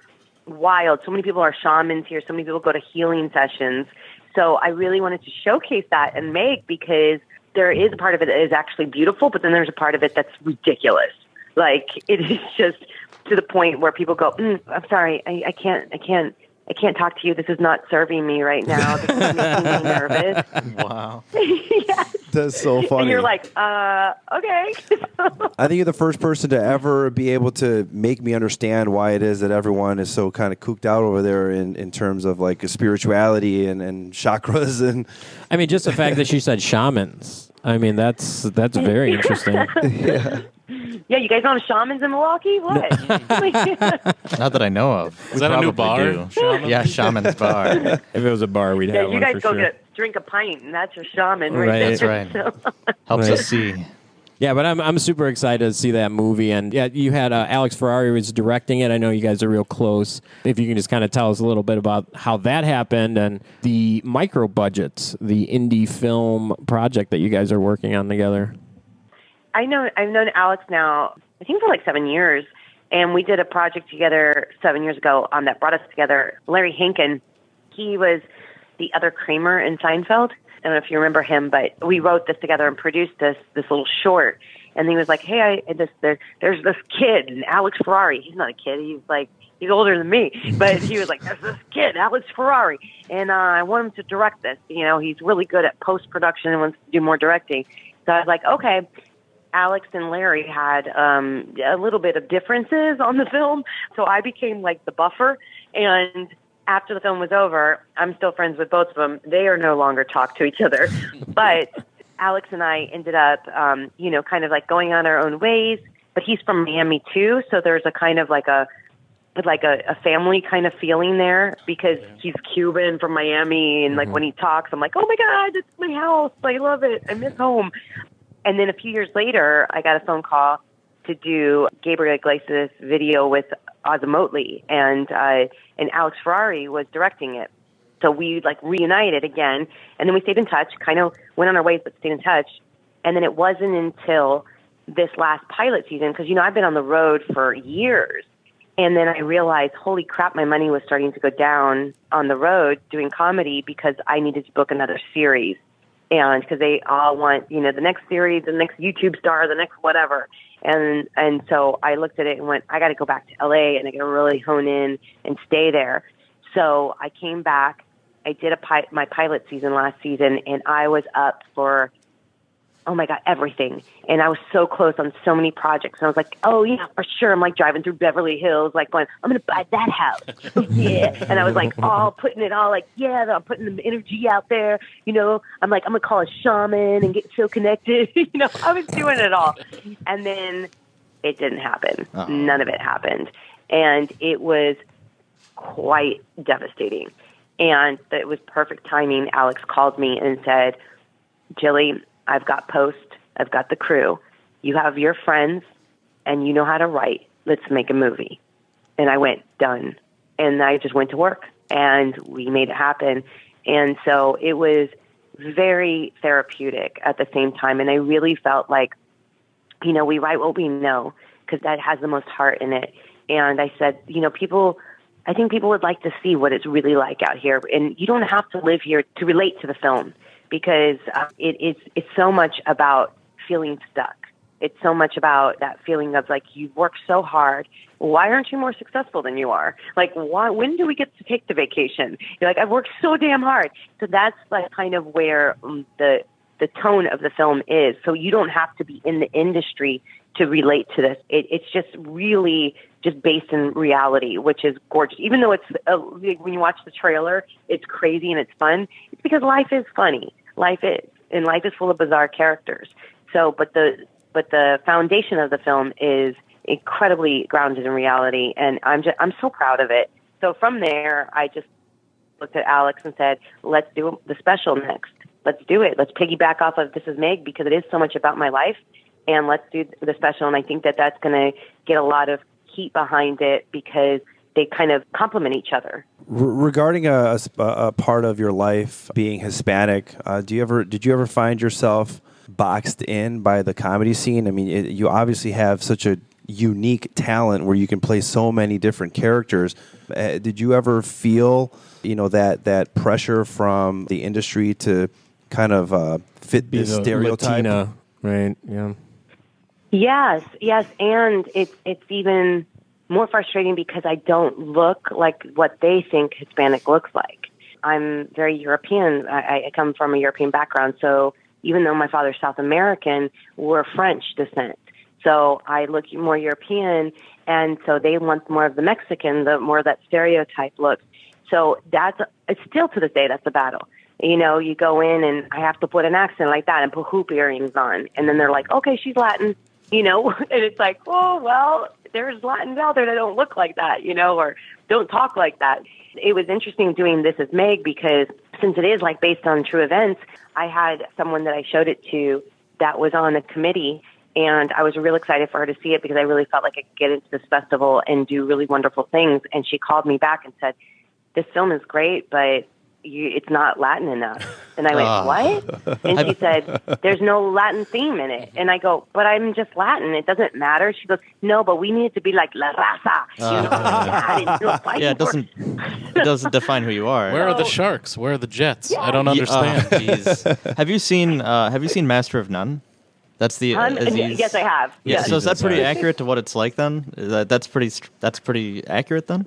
[SPEAKER 6] wild. So many people are shamans here. So many people go to healing sessions. So I really wanted to showcase that and make, because there is a part of it that is actually beautiful, but then there's a part of it that's ridiculous. Like, it is just to the point where people go, I'm sorry, I can't talk to you. This is not serving me right now. This is making me nervous.
[SPEAKER 2] Wow.
[SPEAKER 6] Yes.
[SPEAKER 5] That's so funny.
[SPEAKER 6] And you're like, okay.
[SPEAKER 5] I think you're the first person to ever be able to make me understand why it is that everyone is so kind of cooped out over there in terms of like spirituality and chakras. And
[SPEAKER 3] I mean, just the fact that she said shamans. I mean, that's very interesting.
[SPEAKER 5] yeah.
[SPEAKER 6] Yeah, you guys know shamans in Milwaukee? What?
[SPEAKER 2] Not that I know of.
[SPEAKER 4] Is that a new bar?
[SPEAKER 2] Yeah, Shaman's Bar.
[SPEAKER 3] If it was a bar, we'd
[SPEAKER 6] Yeah,
[SPEAKER 3] have
[SPEAKER 6] you
[SPEAKER 3] one
[SPEAKER 6] guys
[SPEAKER 3] for
[SPEAKER 6] go
[SPEAKER 3] sure.
[SPEAKER 6] drink a pint, and that's your shaman right,
[SPEAKER 3] Right.
[SPEAKER 6] there.
[SPEAKER 2] That's right.
[SPEAKER 6] So-
[SPEAKER 2] Helps
[SPEAKER 3] Right.
[SPEAKER 2] us see.
[SPEAKER 3] Yeah, but I'm super excited to see that movie. And yeah, you had Alex Ferrari was directing it. I know you guys are real close. If you can just kind of tell us a little bit about how that happened and the micro budgets, the indie film project that you guys are working on together.
[SPEAKER 6] I've known Alex now, I think for like 7 years, and we did a project together 7 years ago that brought us together. Larry Hankin, he was the other Kramer in Seinfeld. I don't know if you remember him, but we wrote this together and produced this little short. And he was like, hey, there's this kid, and Alex Ferrari. He's not a kid. He's older than me. But he was like, there's this kid, Alex Ferrari. And I want him to direct this. He's really good at post-production and wants to do more directing. So I was like, okay. Alex and Larry had a little bit of differences on the film. So I became like the buffer. And after the film was over, I'm still friends with both of them. They are no longer talk to each other. But Alex and I ended up, kind of like going on our own ways. But he's from Miami too, so there's a kind of like a family kind of feeling there because he's Cuban from Miami, and like when he talks, I'm like, oh my God, it's my house. I love it. I miss home. And then a few years later, I got a phone call to do Gabriel Iglesias' video with Ozymotley, and Alex Ferrari was directing it. So we like reunited again, and then we stayed in touch, kind of went on our ways, but stayed in touch. And then it wasn't until this last pilot season, because, I've been on the road for years. And then I realized, holy crap, my money was starting to go down on the road doing comedy because I needed to book another series. And because they all want, the next series, the next YouTube star, the next whatever. And so I looked at it and went, I got to go back to LA and I got to really hone in and stay there. So I came back. I did my pilot season last season, and I was up for, oh my God, everything. And I was so close on so many projects. And I was like, oh yeah, for sure. I'm like driving through Beverly Hills, like going, I'm going to buy that house. Yeah. And I was like, putting it all like, yeah, I'm putting the energy out there. I'm like, I'm going to call a shaman and get so connected. I was doing it all. And then it didn't happen. Oh. None of it happened. And it was quite devastating. And it was perfect timing. Alex called me and said, Jilly, I've got post, I've got the crew. You have your friends, and you know how to write. Let's make a movie. And I went, done. And I just went to work, and we made it happen. And so it was very therapeutic at the same time. And I really felt like, we write what we know, because that has the most heart in it. And I said, I think people would like to see what it's really like out here. And you don't have to live here to relate to the film, because it's so much about feeling stuck. It's so much about that feeling of like, you've worked so hard. Why aren't you more successful than you are? Like, when do we get to take the vacation? You're like, I've worked so damn hard. So that's like kind of where the tone of the film is. So you don't have to be in the industry to relate to this. It's just really just based in reality, which is gorgeous. Even though it's when you watch the trailer, it's crazy and it's fun. It's because life is funny. Life is full of bizarre characters. So, but the foundation of the film is incredibly grounded in reality, and I'm so proud of it. So from there, I just looked at Alex and said, let's do the special next. Let's do it. Let's piggyback off of This Is Meg, because it is so much about my life, and let's do the special. And I think that that's going to get a lot of heat behind it because they kind of complement each other.
[SPEAKER 5] Regarding a part of your life being Hispanic, did you ever find yourself boxed in by the comedy scene? I mean, you obviously have such a unique talent where you can play so many different characters. Did you ever feel, that pressure from the industry to kind of fit this stereotype?
[SPEAKER 3] Latina, right? Yeah.
[SPEAKER 6] Yes, and it's even more frustrating because I don't look like what they think Hispanic looks like. I'm very European. I come from a European background, so even though my father's South American, we're French descent. So I look more European, and so they want more of the Mexican, the more of that stereotype look. So it's still to this day, that's a battle. You go in and I have to put an accent like that and put hoop earrings on, and then they're like, okay, she's Latin, and it's like, oh, well, there's Latins out there that don't look like that, or don't talk like that. It was interesting doing This Is Meg because since it is like based on true events, I had someone that I showed it to that was on a committee, and I was real excited for her to see it because I really felt like I could get into this festival and do really wonderful things. And she called me back and said, this film is great, but it's not Latin enough. And I went, what? And she said, there's no Latin theme in it. And I go, but I'm just Latin. It doesn't matter. She goes, no, but we need it to be like La Raza.
[SPEAKER 2] It doesn't define who you are.
[SPEAKER 4] Where are the sharks? Where are the jets? Yeah. I don't understand.
[SPEAKER 2] Have you seen Master of None? That's the
[SPEAKER 6] yes, I have.
[SPEAKER 2] Yeah,
[SPEAKER 6] Yes.
[SPEAKER 2] so is that pretty
[SPEAKER 3] Jesus.
[SPEAKER 2] accurate to what it's like then? That's pretty accurate then?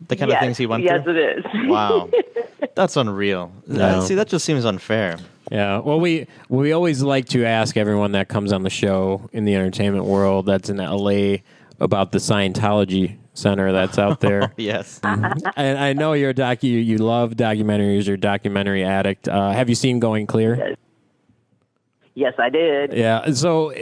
[SPEAKER 2] The kind of things he went
[SPEAKER 6] yes,
[SPEAKER 2] through?
[SPEAKER 6] Yes, it is.
[SPEAKER 2] Wow. That's unreal.
[SPEAKER 3] No.
[SPEAKER 2] See, that just seems unfair.
[SPEAKER 3] Yeah. Well, we always like to ask everyone that comes on the show in the entertainment world that's in LA about the Scientology Center that's out there.
[SPEAKER 2] Yes.
[SPEAKER 3] And I know you're you love documentaries. You're a documentary addict. Have you seen Going Clear?
[SPEAKER 6] Yes, I did.
[SPEAKER 3] Yeah. So,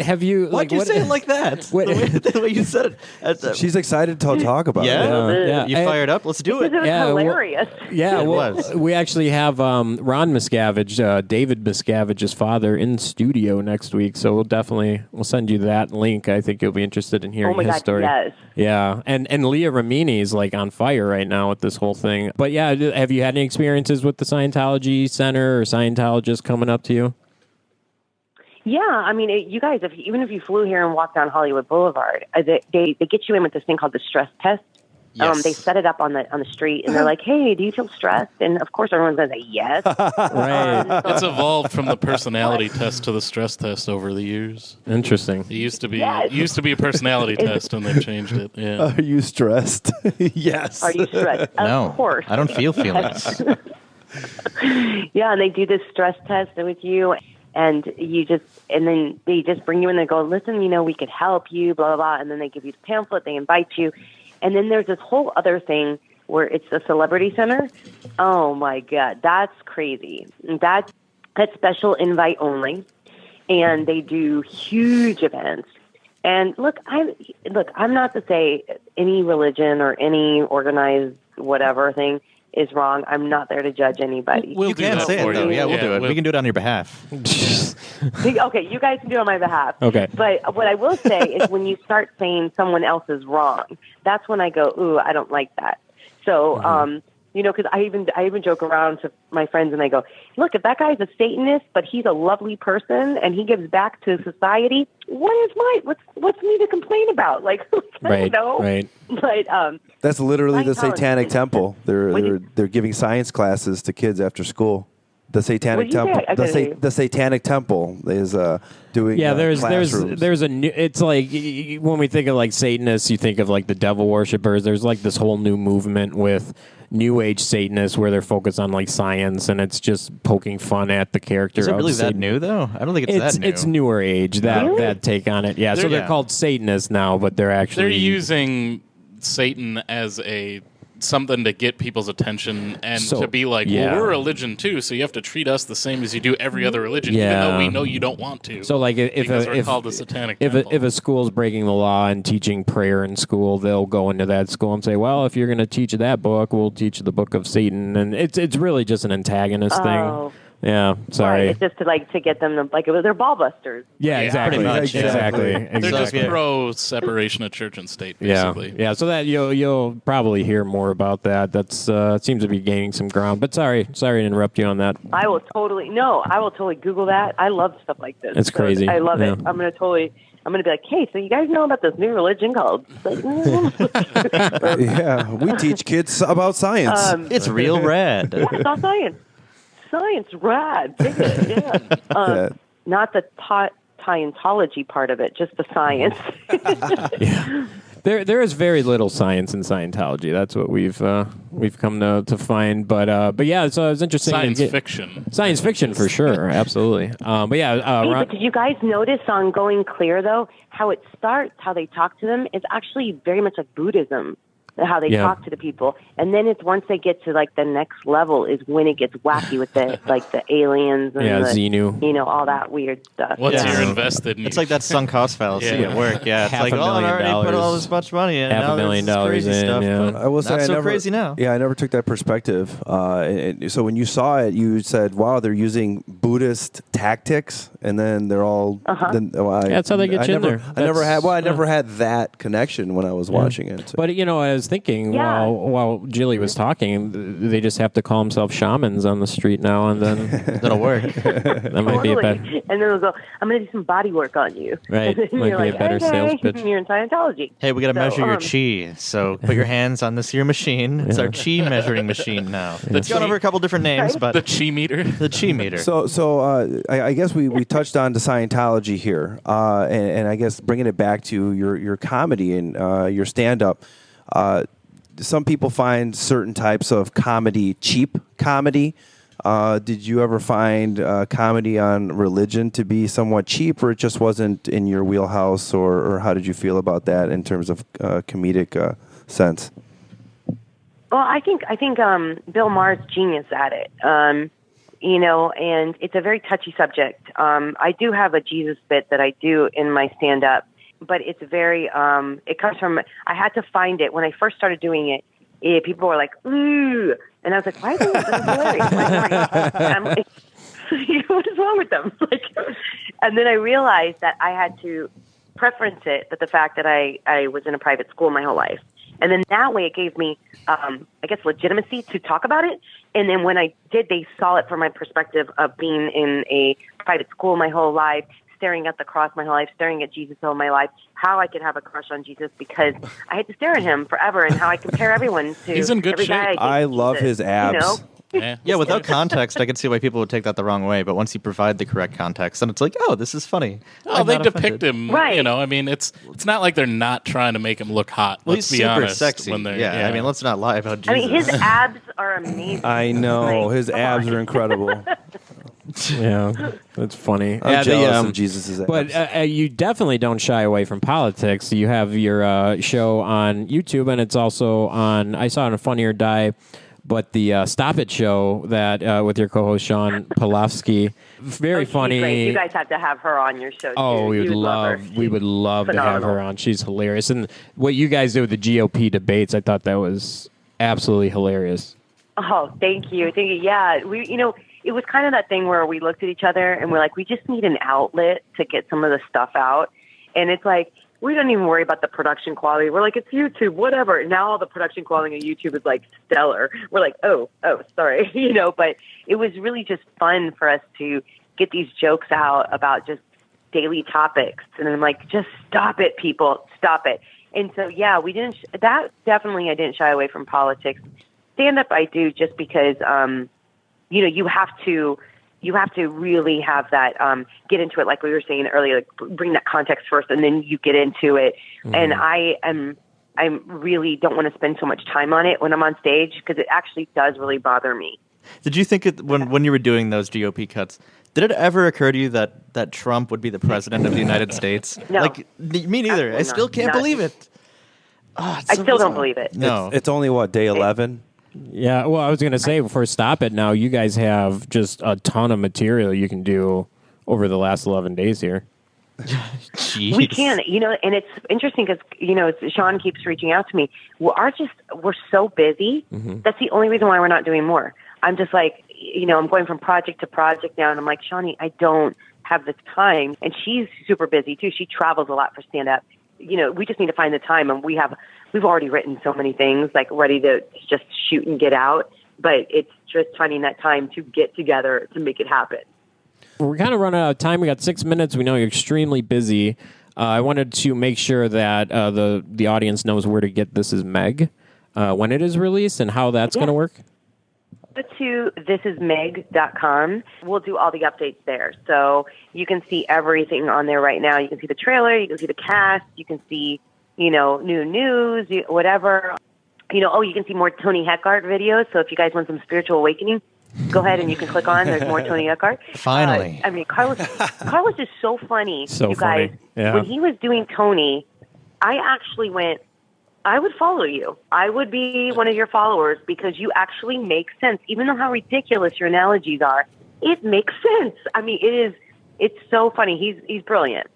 [SPEAKER 3] have you?
[SPEAKER 2] Why'd you say it like that?
[SPEAKER 3] What-
[SPEAKER 2] The way you said it.
[SPEAKER 5] She's excited to talk about it.
[SPEAKER 2] Yeah?
[SPEAKER 3] Yeah.
[SPEAKER 2] You fired up? Let's do
[SPEAKER 6] Because
[SPEAKER 2] it.
[SPEAKER 6] it was
[SPEAKER 3] Yeah, well-
[SPEAKER 6] hilarious.
[SPEAKER 3] Yeah,
[SPEAKER 2] It
[SPEAKER 3] well,
[SPEAKER 2] was.
[SPEAKER 3] we actually have Ron Miscavige, David Miscavige's father, in studio next week. So we'll send you that link. I think you'll be interested in hearing
[SPEAKER 6] Oh my
[SPEAKER 3] his
[SPEAKER 6] God,
[SPEAKER 3] story.
[SPEAKER 6] yes.
[SPEAKER 3] Yeah, and Leah Remini is like on fire right now with this whole thing. But yeah, have you had any experiences with the Scientology Center or Scientologists coming up to you?
[SPEAKER 6] Yeah, I mean, you guys, even if you flew here and walked down Hollywood Boulevard, they get you in with this thing called the stress test.
[SPEAKER 2] Yes.
[SPEAKER 6] They set it up on the street, and they're like, "Hey, do you feel stressed?" And of course, everyone's going to say yes.
[SPEAKER 3] Right.
[SPEAKER 4] It's evolved from the personality test to the stress test over the years.
[SPEAKER 3] Interesting.
[SPEAKER 4] It used to be
[SPEAKER 6] Yes.
[SPEAKER 4] it used to be a personality test, and they've changed it. Yeah.
[SPEAKER 5] Are you stressed? Yes.
[SPEAKER 6] Are you stressed?
[SPEAKER 2] No.
[SPEAKER 6] Of course.
[SPEAKER 2] I don't feel feelings.
[SPEAKER 6] Yeah, and they do this stress test with you, and then they just bring you in and go, "Listen, we could help you, blah blah blah," and then they give you the pamphlet, they invite you, and then there's this whole other thing where it's a celebrity center. Oh my God, that's crazy. That's special invite only, and they do huge events. And look, I'm not to say any religion or any organized whatever thing is wrong. I'm not there to judge anybody.
[SPEAKER 4] We'll
[SPEAKER 2] You
[SPEAKER 4] do
[SPEAKER 2] can't
[SPEAKER 4] that
[SPEAKER 2] say it,
[SPEAKER 4] for
[SPEAKER 2] though.
[SPEAKER 4] you.
[SPEAKER 2] Yeah, we'll do it.
[SPEAKER 4] we'll-
[SPEAKER 2] We can do it on your behalf.
[SPEAKER 6] Okay, you guys can do it on my behalf.
[SPEAKER 3] Okay.
[SPEAKER 6] But what I will say is when you start saying someone else is wrong, that's when I go, ooh, I don't like that. So, because I even joke around to my friends and I go, look, if that guy's a Satanist, but he's a lovely person and he gives back to society, what's me to complain about? Like, I
[SPEAKER 3] Right.
[SPEAKER 6] don't know.
[SPEAKER 3] Right.
[SPEAKER 6] But
[SPEAKER 5] That's literally the
[SPEAKER 6] Scientology.
[SPEAKER 5] Satanic Temple. They're giving science classes to kids after school. The Satanic
[SPEAKER 6] What'd you say?
[SPEAKER 5] Temple.
[SPEAKER 6] I couldn't hear you.
[SPEAKER 5] The Satanic Temple is doing
[SPEAKER 3] Yeah, there's
[SPEAKER 5] classrooms.
[SPEAKER 3] a new. It's like when we think of like Satanists, you think of like the devil worshippers. There's like this whole new movement with New Age Satanists where they're focused on like science and it's just poking fun at the character.
[SPEAKER 2] Is it
[SPEAKER 3] of
[SPEAKER 2] really that
[SPEAKER 3] Satan.
[SPEAKER 2] new, though? I don't think it's that new.
[SPEAKER 3] It's newer age that take on it. Yeah, so they're
[SPEAKER 2] Yeah.
[SPEAKER 3] called Satanists now, but they're actually
[SPEAKER 4] They're using Satan as something to get people's attention and
[SPEAKER 3] So,
[SPEAKER 4] to be like,
[SPEAKER 3] yeah.
[SPEAKER 4] well, we're a religion too, so you have to treat us the same as you do every other religion, even
[SPEAKER 3] Yeah.
[SPEAKER 4] though we know you don't want to.
[SPEAKER 3] So like if
[SPEAKER 4] because we're
[SPEAKER 3] if
[SPEAKER 4] called the Satanic
[SPEAKER 3] if
[SPEAKER 4] Temple.
[SPEAKER 3] a school's breaking the law and teaching prayer in school, they'll go into that school and say, "Well, if you're going to teach that book, we'll teach the book of Satan." And it's really just an antagonist
[SPEAKER 6] Oh.
[SPEAKER 3] thing. Yeah, sorry.
[SPEAKER 6] right, it's just to get them to they're ball busters.
[SPEAKER 3] Yeah, exactly.
[SPEAKER 2] pretty much,
[SPEAKER 3] Exactly.
[SPEAKER 4] They're
[SPEAKER 3] exactly.
[SPEAKER 4] just pro separation of church and state,
[SPEAKER 3] Yeah,
[SPEAKER 4] basically.
[SPEAKER 3] yeah. So that you'll probably hear more about that. That's seems to be gaining some ground. But sorry to interrupt you on that.
[SPEAKER 6] I will totally Google that. I love stuff like this.
[SPEAKER 3] It's crazy.
[SPEAKER 6] I love
[SPEAKER 3] Yeah.
[SPEAKER 6] it. I'm gonna be like, hey, so you guys know about this new religion called Satanism?
[SPEAKER 5] Yeah, we teach kids about science.
[SPEAKER 2] It's real rad.
[SPEAKER 6] It's all science. Science, rad. Dig it, yeah.
[SPEAKER 5] Yeah.
[SPEAKER 6] Not the Scientology part of it, just the science.
[SPEAKER 3] There is very little science in Scientology. That's what we've come to find. But yeah, so it was interesting.
[SPEAKER 4] Science fiction.
[SPEAKER 3] Science fiction for sure, absolutely. But yeah,
[SPEAKER 6] Hey,
[SPEAKER 3] Ron,
[SPEAKER 6] but did you guys notice on Going Clear, though, how it starts, how they talk to them, is actually very much like Buddhism, how they
[SPEAKER 3] Yeah.
[SPEAKER 6] talk to the people. And then it's once they get to, like, the next level is when it gets wacky with the, like, the aliens and
[SPEAKER 3] Yeah,
[SPEAKER 6] the,
[SPEAKER 3] Xenu.
[SPEAKER 6] all that weird stuff.
[SPEAKER 4] Once
[SPEAKER 2] Yeah.
[SPEAKER 4] you're invested in
[SPEAKER 2] It's like that sunk cost fallacy
[SPEAKER 4] Yeah.
[SPEAKER 2] at work. Yeah, it's
[SPEAKER 3] Half
[SPEAKER 2] like,
[SPEAKER 3] a
[SPEAKER 2] oh, I
[SPEAKER 3] million
[SPEAKER 2] already put all
[SPEAKER 3] dollars.
[SPEAKER 2] this much money in.
[SPEAKER 3] Half a
[SPEAKER 2] now
[SPEAKER 3] million
[SPEAKER 2] there's this
[SPEAKER 3] dollars
[SPEAKER 2] crazy
[SPEAKER 3] in,
[SPEAKER 2] stuff,
[SPEAKER 3] yeah.
[SPEAKER 2] but
[SPEAKER 5] I will say
[SPEAKER 2] not
[SPEAKER 5] I
[SPEAKER 2] so
[SPEAKER 5] never,
[SPEAKER 2] crazy now.
[SPEAKER 5] Yeah, I never took that perspective. So when you saw it, you said, "Wow, they're using Buddhist tactics," and then they're all.
[SPEAKER 3] That's how they get you in there.
[SPEAKER 5] I never had that connection when I was watching it.
[SPEAKER 3] But was thinking
[SPEAKER 6] Yeah.
[SPEAKER 3] while Jilly was talking, they just have to call themselves shamans on the street now, and then
[SPEAKER 2] That'll work.
[SPEAKER 3] that might be a better.
[SPEAKER 6] And then they'll go, I'm going to do some body work on you.
[SPEAKER 3] Right.
[SPEAKER 6] And then
[SPEAKER 3] Might
[SPEAKER 6] you're
[SPEAKER 3] be a
[SPEAKER 6] like,
[SPEAKER 3] better sales
[SPEAKER 6] okay,
[SPEAKER 3] pitch.
[SPEAKER 6] you're in Scientology.
[SPEAKER 2] Hey, we got to
[SPEAKER 6] So,
[SPEAKER 2] measure your chi. So put your hands on this here machine. It's our chi measuring machine now. It's gone over a couple different names, but
[SPEAKER 4] The chi meter.
[SPEAKER 2] the chi meter.
[SPEAKER 5] So I guess we touched on to Scientology here, and I guess bringing it back to your comedy and your stand-up. Some people find certain types of comedy cheap comedy. Did you ever find comedy on religion to be somewhat cheap, or it just wasn't in your wheelhouse, or how did you feel about that in terms of comedic sense?
[SPEAKER 6] Well, I think Bill Maher's genius at it. And it's a very touchy subject. I do have a Jesus bit that I do in my stand-up, but it's very, it comes from, I had to find it. When I first started doing it, people were like, ooh. And I was like, why is this hilarious? And I'm like, what is wrong with them? And then I realized that I had to preference it, that the fact that I was in a private school my whole life. And then that way it gave me, I guess, legitimacy to talk about it. And then when I did, they saw it from my perspective of being in a private school my whole life, staring at the cross my whole life, staring at Jesus all my life, how I could have a crush on Jesus because I had to stare at him forever, and how I compare everyone to
[SPEAKER 4] He's in good
[SPEAKER 6] every guy
[SPEAKER 4] shape.
[SPEAKER 5] I
[SPEAKER 6] gave
[SPEAKER 5] love
[SPEAKER 6] Jesus,
[SPEAKER 5] his abs.
[SPEAKER 2] Yeah, without context, I could see why people would take that the wrong way. But once you provide the correct context, then it's like, oh, this is funny.
[SPEAKER 4] Oh,
[SPEAKER 2] I'm
[SPEAKER 4] they
[SPEAKER 2] not
[SPEAKER 4] depict
[SPEAKER 2] offended.
[SPEAKER 4] him.
[SPEAKER 6] Right.
[SPEAKER 4] I mean, it's not like they're not trying to make him look hot.
[SPEAKER 2] Well,
[SPEAKER 4] Let's
[SPEAKER 2] he's
[SPEAKER 4] be
[SPEAKER 2] super
[SPEAKER 4] honest.
[SPEAKER 2] sexy.
[SPEAKER 4] When they're,
[SPEAKER 2] I mean, let's not lie about Jesus.
[SPEAKER 6] I mean, his abs are amazing.
[SPEAKER 5] I know his
[SPEAKER 6] Come
[SPEAKER 5] abs
[SPEAKER 6] on.
[SPEAKER 5] are incredible.
[SPEAKER 3] Yeah, that's funny.
[SPEAKER 5] I'm
[SPEAKER 3] Yeah,
[SPEAKER 5] jealous of Jesus' abs.
[SPEAKER 3] But you definitely don't shy away from politics. You have your show on YouTube, and it's also on, I saw it on Funny or Die, but the Stop It show that with your co-host Sean Polofsky. Very
[SPEAKER 6] She's
[SPEAKER 3] funny.
[SPEAKER 6] great. You guys have to have her on your show.
[SPEAKER 3] Oh,
[SPEAKER 6] too.
[SPEAKER 3] we would
[SPEAKER 6] You
[SPEAKER 3] love
[SPEAKER 6] her.
[SPEAKER 3] we would love to have
[SPEAKER 6] phenomenal.
[SPEAKER 3] her on. She's hilarious. And what you guys do with the GOP debates, I thought that was absolutely hilarious.
[SPEAKER 6] Oh, thank you. Yeah, it was kind of that thing where we looked at each other and we're like, we just need an outlet to get some of the stuff out. And it's like, we don't even worry about the production quality. We're like, it's YouTube, whatever. Now all the production quality on YouTube is like stellar. We're like, oh, sorry, but it was really just fun for us to get these jokes out about just daily topics. And I'm like, just stop it, people, stop it. And so, yeah, I didn't shy away from politics. Stand up, I do, just because, you have to really have that, get into it, like we were saying earlier, like bring that context first, and then you get into it. Mm-hmm. And I really don't want to spend so much time on it when I'm on stage, because it actually does really bother me.
[SPEAKER 2] Did you think when you were doing those GOP cuts, did it ever occur to you that Trump would be the president of the United States?
[SPEAKER 6] No.
[SPEAKER 2] Me neither.
[SPEAKER 6] Absolutely
[SPEAKER 2] I still
[SPEAKER 6] not.
[SPEAKER 2] can't believe it. Oh,
[SPEAKER 6] I still don't believe it.
[SPEAKER 2] No.
[SPEAKER 5] It's only, day 11?
[SPEAKER 3] Yeah, well, I was going to say, before Stop It now, you guys have just a ton of material you can do over the last 11 days here.
[SPEAKER 2] Jeez.
[SPEAKER 6] We can, and it's interesting because, Sean keeps reaching out to me. We're so busy. Mm-hmm. That's the only reason why we're not doing more. I'm just like, I'm going from project to project now, and I'm like, Shawnee, I don't have the time. And she's super busy too. She travels a lot for stand-up. We just need to find the time, and we've already written so many things, like ready to just shoot and get out. But it's just finding that time to get together to make it happen.
[SPEAKER 3] We're kind of running out of time. We got 6 minutes. We know you're extremely busy. I wanted to make sure that the audience knows where to get This Is Meg when it is released and how that's going to work.
[SPEAKER 6] Go to thisismeg.com. We'll do all the updates there. So you can see everything on there right now. You can see the trailer. You can see the cast. You can see, new news, whatever. You can see more Tony Heckart videos. So if you guys want some spiritual awakening, go ahead and you can click on. There's more Tony Heckart.
[SPEAKER 2] Finally.
[SPEAKER 6] Carlos is so funny.
[SPEAKER 3] So
[SPEAKER 6] you guys,
[SPEAKER 3] funny. Yeah.
[SPEAKER 6] When he was doing Tony, I actually went, I would follow you. I would be one of your followers because you actually make sense. Even though how ridiculous your analogies are, it makes sense. I mean, it's so funny. He's brilliant.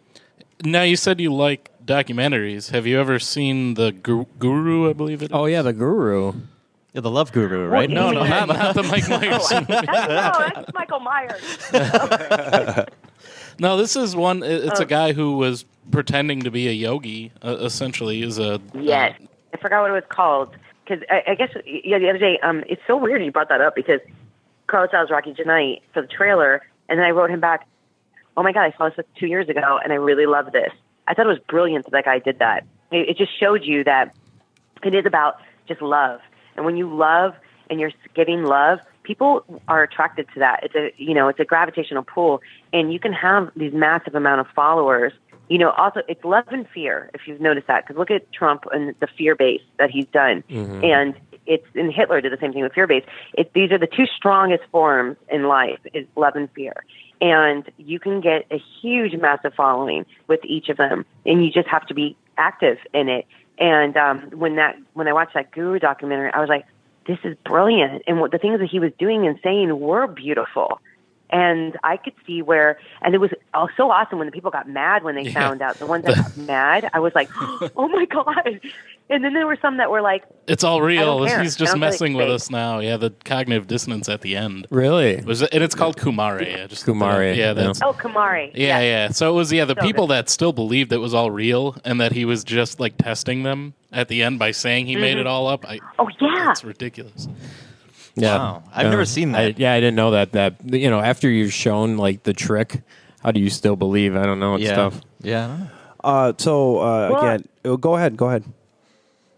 [SPEAKER 4] Now, you said you like documentaries. Have you ever seen The Guru, I believe it is?
[SPEAKER 3] Oh, yeah, The Guru.
[SPEAKER 2] Yeah, the Love Guru, right?
[SPEAKER 4] No, not the Mike Myers.
[SPEAKER 6] That's Michael Myers.
[SPEAKER 4] No, this is one. It's a guy who was pretending to be a yogi. Essentially, is a
[SPEAKER 6] Yes. I forgot what it was called. Because I guess, the other day, it's so weird you brought that up because Carlos was Rocky Tonight for the trailer, and then I wrote him back, oh my God, I saw this 2 years ago, and I really love this. I thought it was brilliant that guy did that. It just showed you that it is about just love. And when you love and you're giving love, people are attracted to that. It's a gravitational pull, and you can have these massive amount of followers. Also, it's love and fear, if you've noticed that. Because look at Trump and the fear base that he's done. Mm-hmm. And Hitler did the same thing with fear base. These are the two strongest forms in life, is love and fear. And you can get a huge, massive following with each of them. And you just have to be active in it. And when I watched that Guru documentary, I was like, this is brilliant. And the things that he was doing and saying were beautiful. And I could see and it was so awesome when the people got mad when they found out. The ones that got mad, I was like, oh my God. And then there were some that were like,
[SPEAKER 4] it's all real. He's just messing with us now. Yeah, the cognitive dissonance at the end.
[SPEAKER 3] Really?
[SPEAKER 4] And it's called Kumare.
[SPEAKER 3] Kumare.
[SPEAKER 6] Kumare.
[SPEAKER 4] Yeah. So it was, the people that still believed it was all real and that he was just like testing them at the end by saying he made it all up. It's ridiculous.
[SPEAKER 3] Yeah,
[SPEAKER 2] wow. I've never seen that.
[SPEAKER 3] I didn't know that. After you've shown like the trick, how do you still believe? I don't know. It's tough.
[SPEAKER 2] Yeah. I don't know.
[SPEAKER 5] Again, go ahead.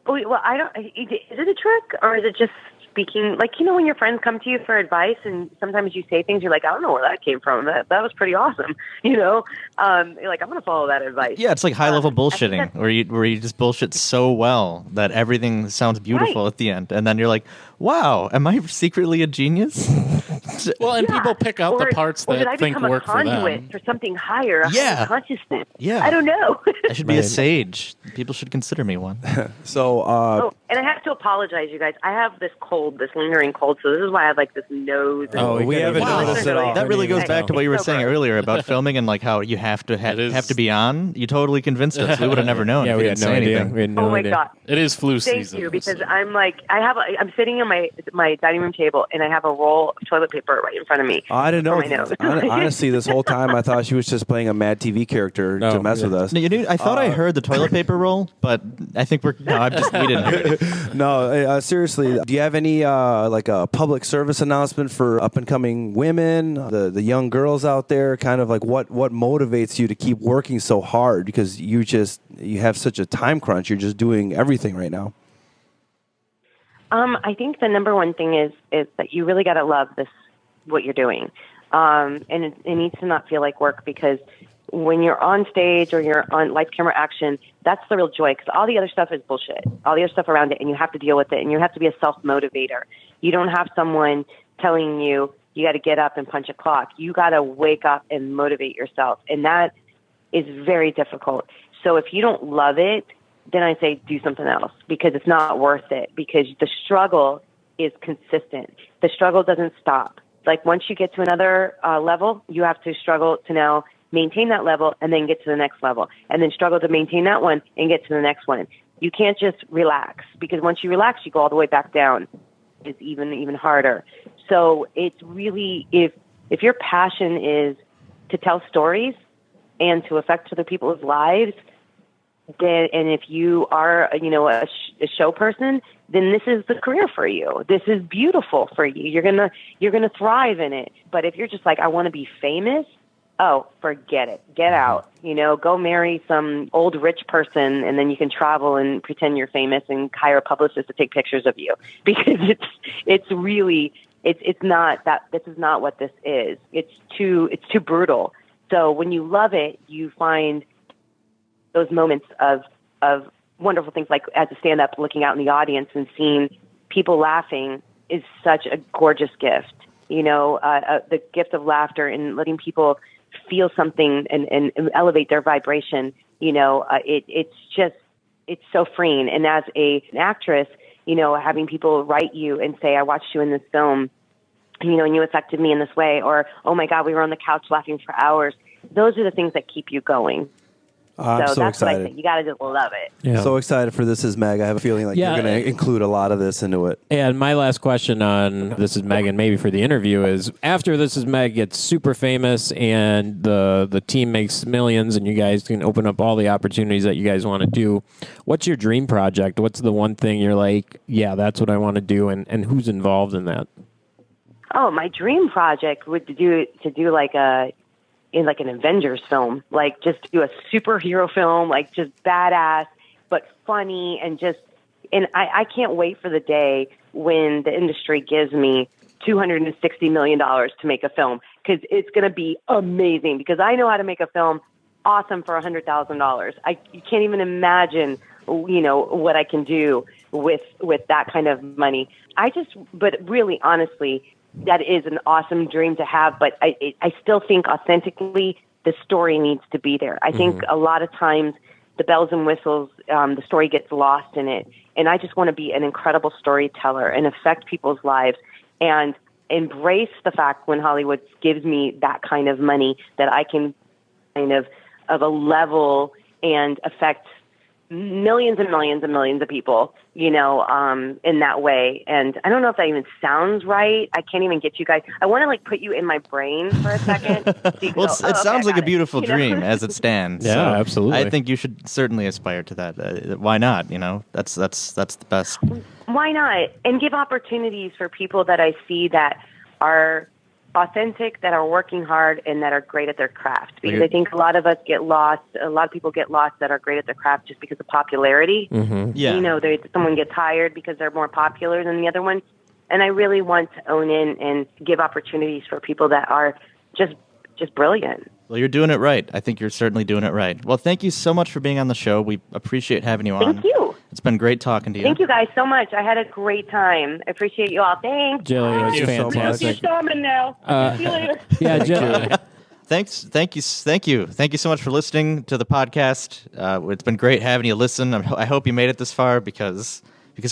[SPEAKER 6] Well, I don't. Is it a trick or is it just speaking? Like, when your friends come to you for advice, and sometimes you say things, you're like, I don't know where that came from. That was pretty awesome. You're like, I'm going to follow that advice.
[SPEAKER 2] Yeah, it's like high level bullshitting, where you just bullshit so well that everything sounds beautiful at the end, and then you're like, wow, am I secretly a genius?
[SPEAKER 4] Well, and people pick out the parts that think work for them.
[SPEAKER 6] Did I become a conduit for something higher, higher consciousness?
[SPEAKER 2] Yeah.
[SPEAKER 6] I don't know.
[SPEAKER 2] I should be a sage. People should consider me one.
[SPEAKER 6] And I have to apologize, you guys. I have this cold, this lingering cold, so this is why I have like this nose.
[SPEAKER 5] We haven't noticed it all.
[SPEAKER 2] That really goes back to what you were saying earlier about filming and like how you have to be on. You totally convinced us. We would have never known.
[SPEAKER 3] We had no idea.
[SPEAKER 6] Oh my God!
[SPEAKER 4] It is flu
[SPEAKER 6] season.
[SPEAKER 4] Thank
[SPEAKER 6] you, because I'm like, I'm sitting on my dining room table and I have a roll of toilet paper right in front of me.
[SPEAKER 5] I didn't know. Honestly, this whole time I thought she was just playing a MadTV character to mess with us.
[SPEAKER 2] No, I thought I heard the toilet paper roll, but I think we didn't hear it.
[SPEAKER 5] No, seriously. Do you have any like a public service announcement for up and coming women, the young girls out there? Kind of like what motivates you to keep working so hard, because you have such a time crunch. You're just doing everything right now.
[SPEAKER 6] I think the number one thing is that you really got to love what you're doing, and it needs to not feel like work, because when you're on stage or you're on live camera action, that's the real joy, because all the other stuff is bullshit. All the other stuff around it, and you have to deal with it, and you have to be a self-motivator. You don't have someone telling you got to get up and punch a clock. You got to wake up and motivate yourself, and that is very difficult. So if you don't love it, then I say do something else, because it's not worth it, because the struggle is consistent. The struggle doesn't stop. Like once you get to another level, you have to struggle to now maintain that level and then get to the next level, and then struggle to maintain that one and get to the next one. You can't just relax, because once you relax, you go all the way back down. It's even harder. So it's really, if your passion is to tell stories and to affect other people's lives, then, and if you are, a show person, then this is the career for you. This is beautiful for you. You're gonna thrive in it. But if you're just like, I want to be famous, oh, forget it. Get out. Go marry some old rich person, and then you can travel and pretend you're famous and hire a publicist to take pictures of you. Because it's really not that. This is not what this is. It's too brutal. So when you love it, you find those moments of wonderful things, like as a stand-up, looking out in the audience and seeing people laughing is such a gorgeous gift. The gift of laughter and letting people feel something and elevate their vibration. It's so freeing. And as an actress, having people write you and say, I watched you in this film, and you affected me in this way, or, oh my God, we were on the couch laughing for hours. Those are the things that keep you going.
[SPEAKER 5] I'm so
[SPEAKER 6] that's what I
[SPEAKER 5] excited.
[SPEAKER 6] think. You got to just love it.
[SPEAKER 3] Yeah.
[SPEAKER 5] So excited for This Is Meg. I have a feeling like
[SPEAKER 3] Yeah.
[SPEAKER 5] you're going to include a lot of this into it.
[SPEAKER 3] And my last question on This Is Meg, and maybe for the interview, is after This Is Meg gets super famous and the team makes millions and you guys can open up all the opportunities that you guys want to do, what's your dream project? What's the one thing you're like, yeah, that's what I want to do, and who's involved in that?
[SPEAKER 6] Oh, my dream project would do like an Avengers film, like just do a superhero film, like just badass but funny, and I can't wait for the day when the industry gives me $260 million to make a film, because it's going to be amazing, because I know how to make a film awesome for $100,000. You can't even imagine, what I can do with that kind of money. But really, honestly, that is an awesome dream to have, but I still think authentically the story needs to be there. I think a lot of times the bells and whistles, the story gets lost in it, and I just want to be an incredible storyteller and affect people's lives and embrace the fact when Hollywood gives me that kind of money that I can kind of a level and affect millions and millions and millions of people, in that way. And I don't know if that even sounds right. I can't even get you guys. I want to put you in my brain for a second. So you
[SPEAKER 2] Well,
[SPEAKER 6] go,
[SPEAKER 2] it sounds like a
[SPEAKER 6] got it.
[SPEAKER 2] beautiful dream as it stands.
[SPEAKER 3] Yeah,
[SPEAKER 2] so
[SPEAKER 3] absolutely.
[SPEAKER 2] I think you should certainly aspire to that. Why not? That's the best.
[SPEAKER 6] Why not? And give opportunities for people that I see that are authentic, that are working hard, and that are great at their craft. Because I think a lot of us get lost. A lot of people get lost that are great at their craft just because of popularity.
[SPEAKER 2] Yeah.
[SPEAKER 6] Someone gets hired because they're more popular than the other one. And I really want to own in and give opportunities for people that are just brilliant.
[SPEAKER 2] Well, you're doing it right. I think you're certainly doing it right. Well, thank you so much for being on the show. We appreciate having you on.
[SPEAKER 6] Thank you.
[SPEAKER 2] It's been great talking to you.
[SPEAKER 6] Thank you guys so much. I had a great time. I appreciate you all. Thanks.
[SPEAKER 3] Jilly, it was
[SPEAKER 5] you so much.
[SPEAKER 3] fantastic.
[SPEAKER 6] Shaman now. See you later.
[SPEAKER 3] Yeah, Jilly.
[SPEAKER 2] Thank you so much for listening to the podcast. It's been great having you listen. I hope you made it this far because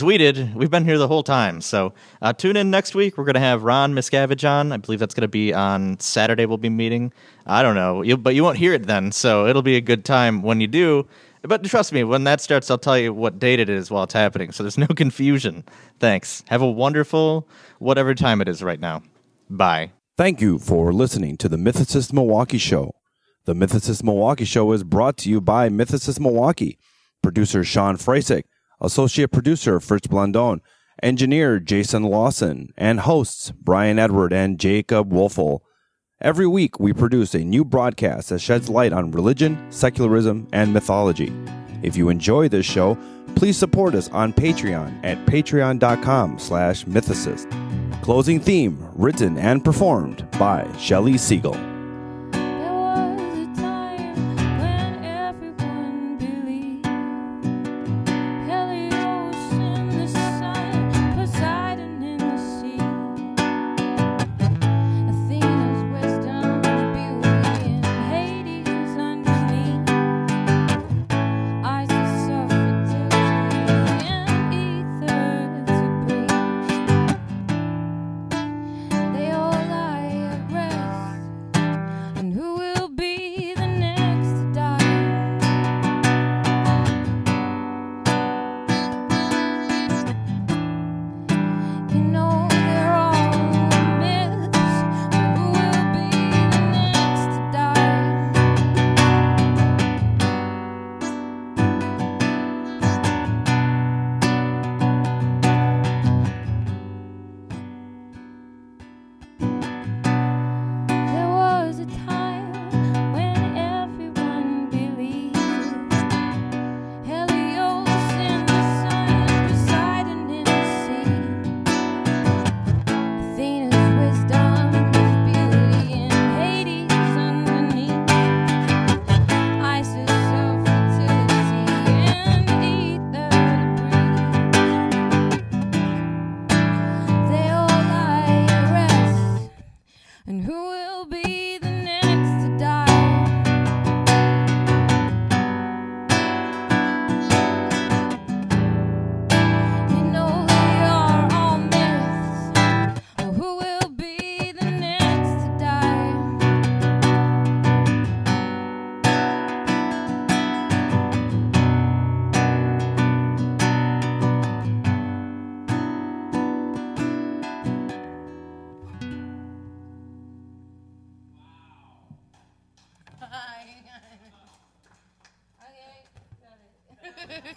[SPEAKER 2] we did. We've been here the whole time. So tune in next week. We're going to have Ron Miscavige on. I believe that's going to be on Saturday. We'll be meeting. I don't know, but you won't hear it then. So it'll be a good time when you do. But trust me, when that starts, I'll tell you what date it is while it's happening. So there's no confusion. Thanks. Have a wonderful whatever time it is right now. Bye.
[SPEAKER 5] Thank you for listening to the Mythicist Milwaukee Show. The Mythicist Milwaukee Show is brought to you by Mythicist Milwaukee. Producer Sean Frasick, Associate Producer Fritz Blandone, Engineer Jason Lawson, and hosts Brian Edward and Jacob Wolfel. Every week we produce a new broadcast that sheds light on religion, secularism, and mythology. If you enjoy this show, please support us on Patreon at patreon.com/mythicist. Closing theme, written and performed by Shelley Siegel.
[SPEAKER 7] There was a time when everyone believed Helios in the sun, Poseidon in the sea, Athena's wisdom, beauty, and Hades underneath, Isis of fertility, and ether to breathe. They all lie at rest, and who will be the next to die? They're all myths, but who will be the next to die? There was a time when everyone believed Helios in the sun, Poseidon in the sea, Athena's wisdom, beauty, and Hades underneath, Isis of fertility, and ether to breathe. They all lie at rest, and who will be the next to die? They are all myths, or who will be the next to die? Okay, got it.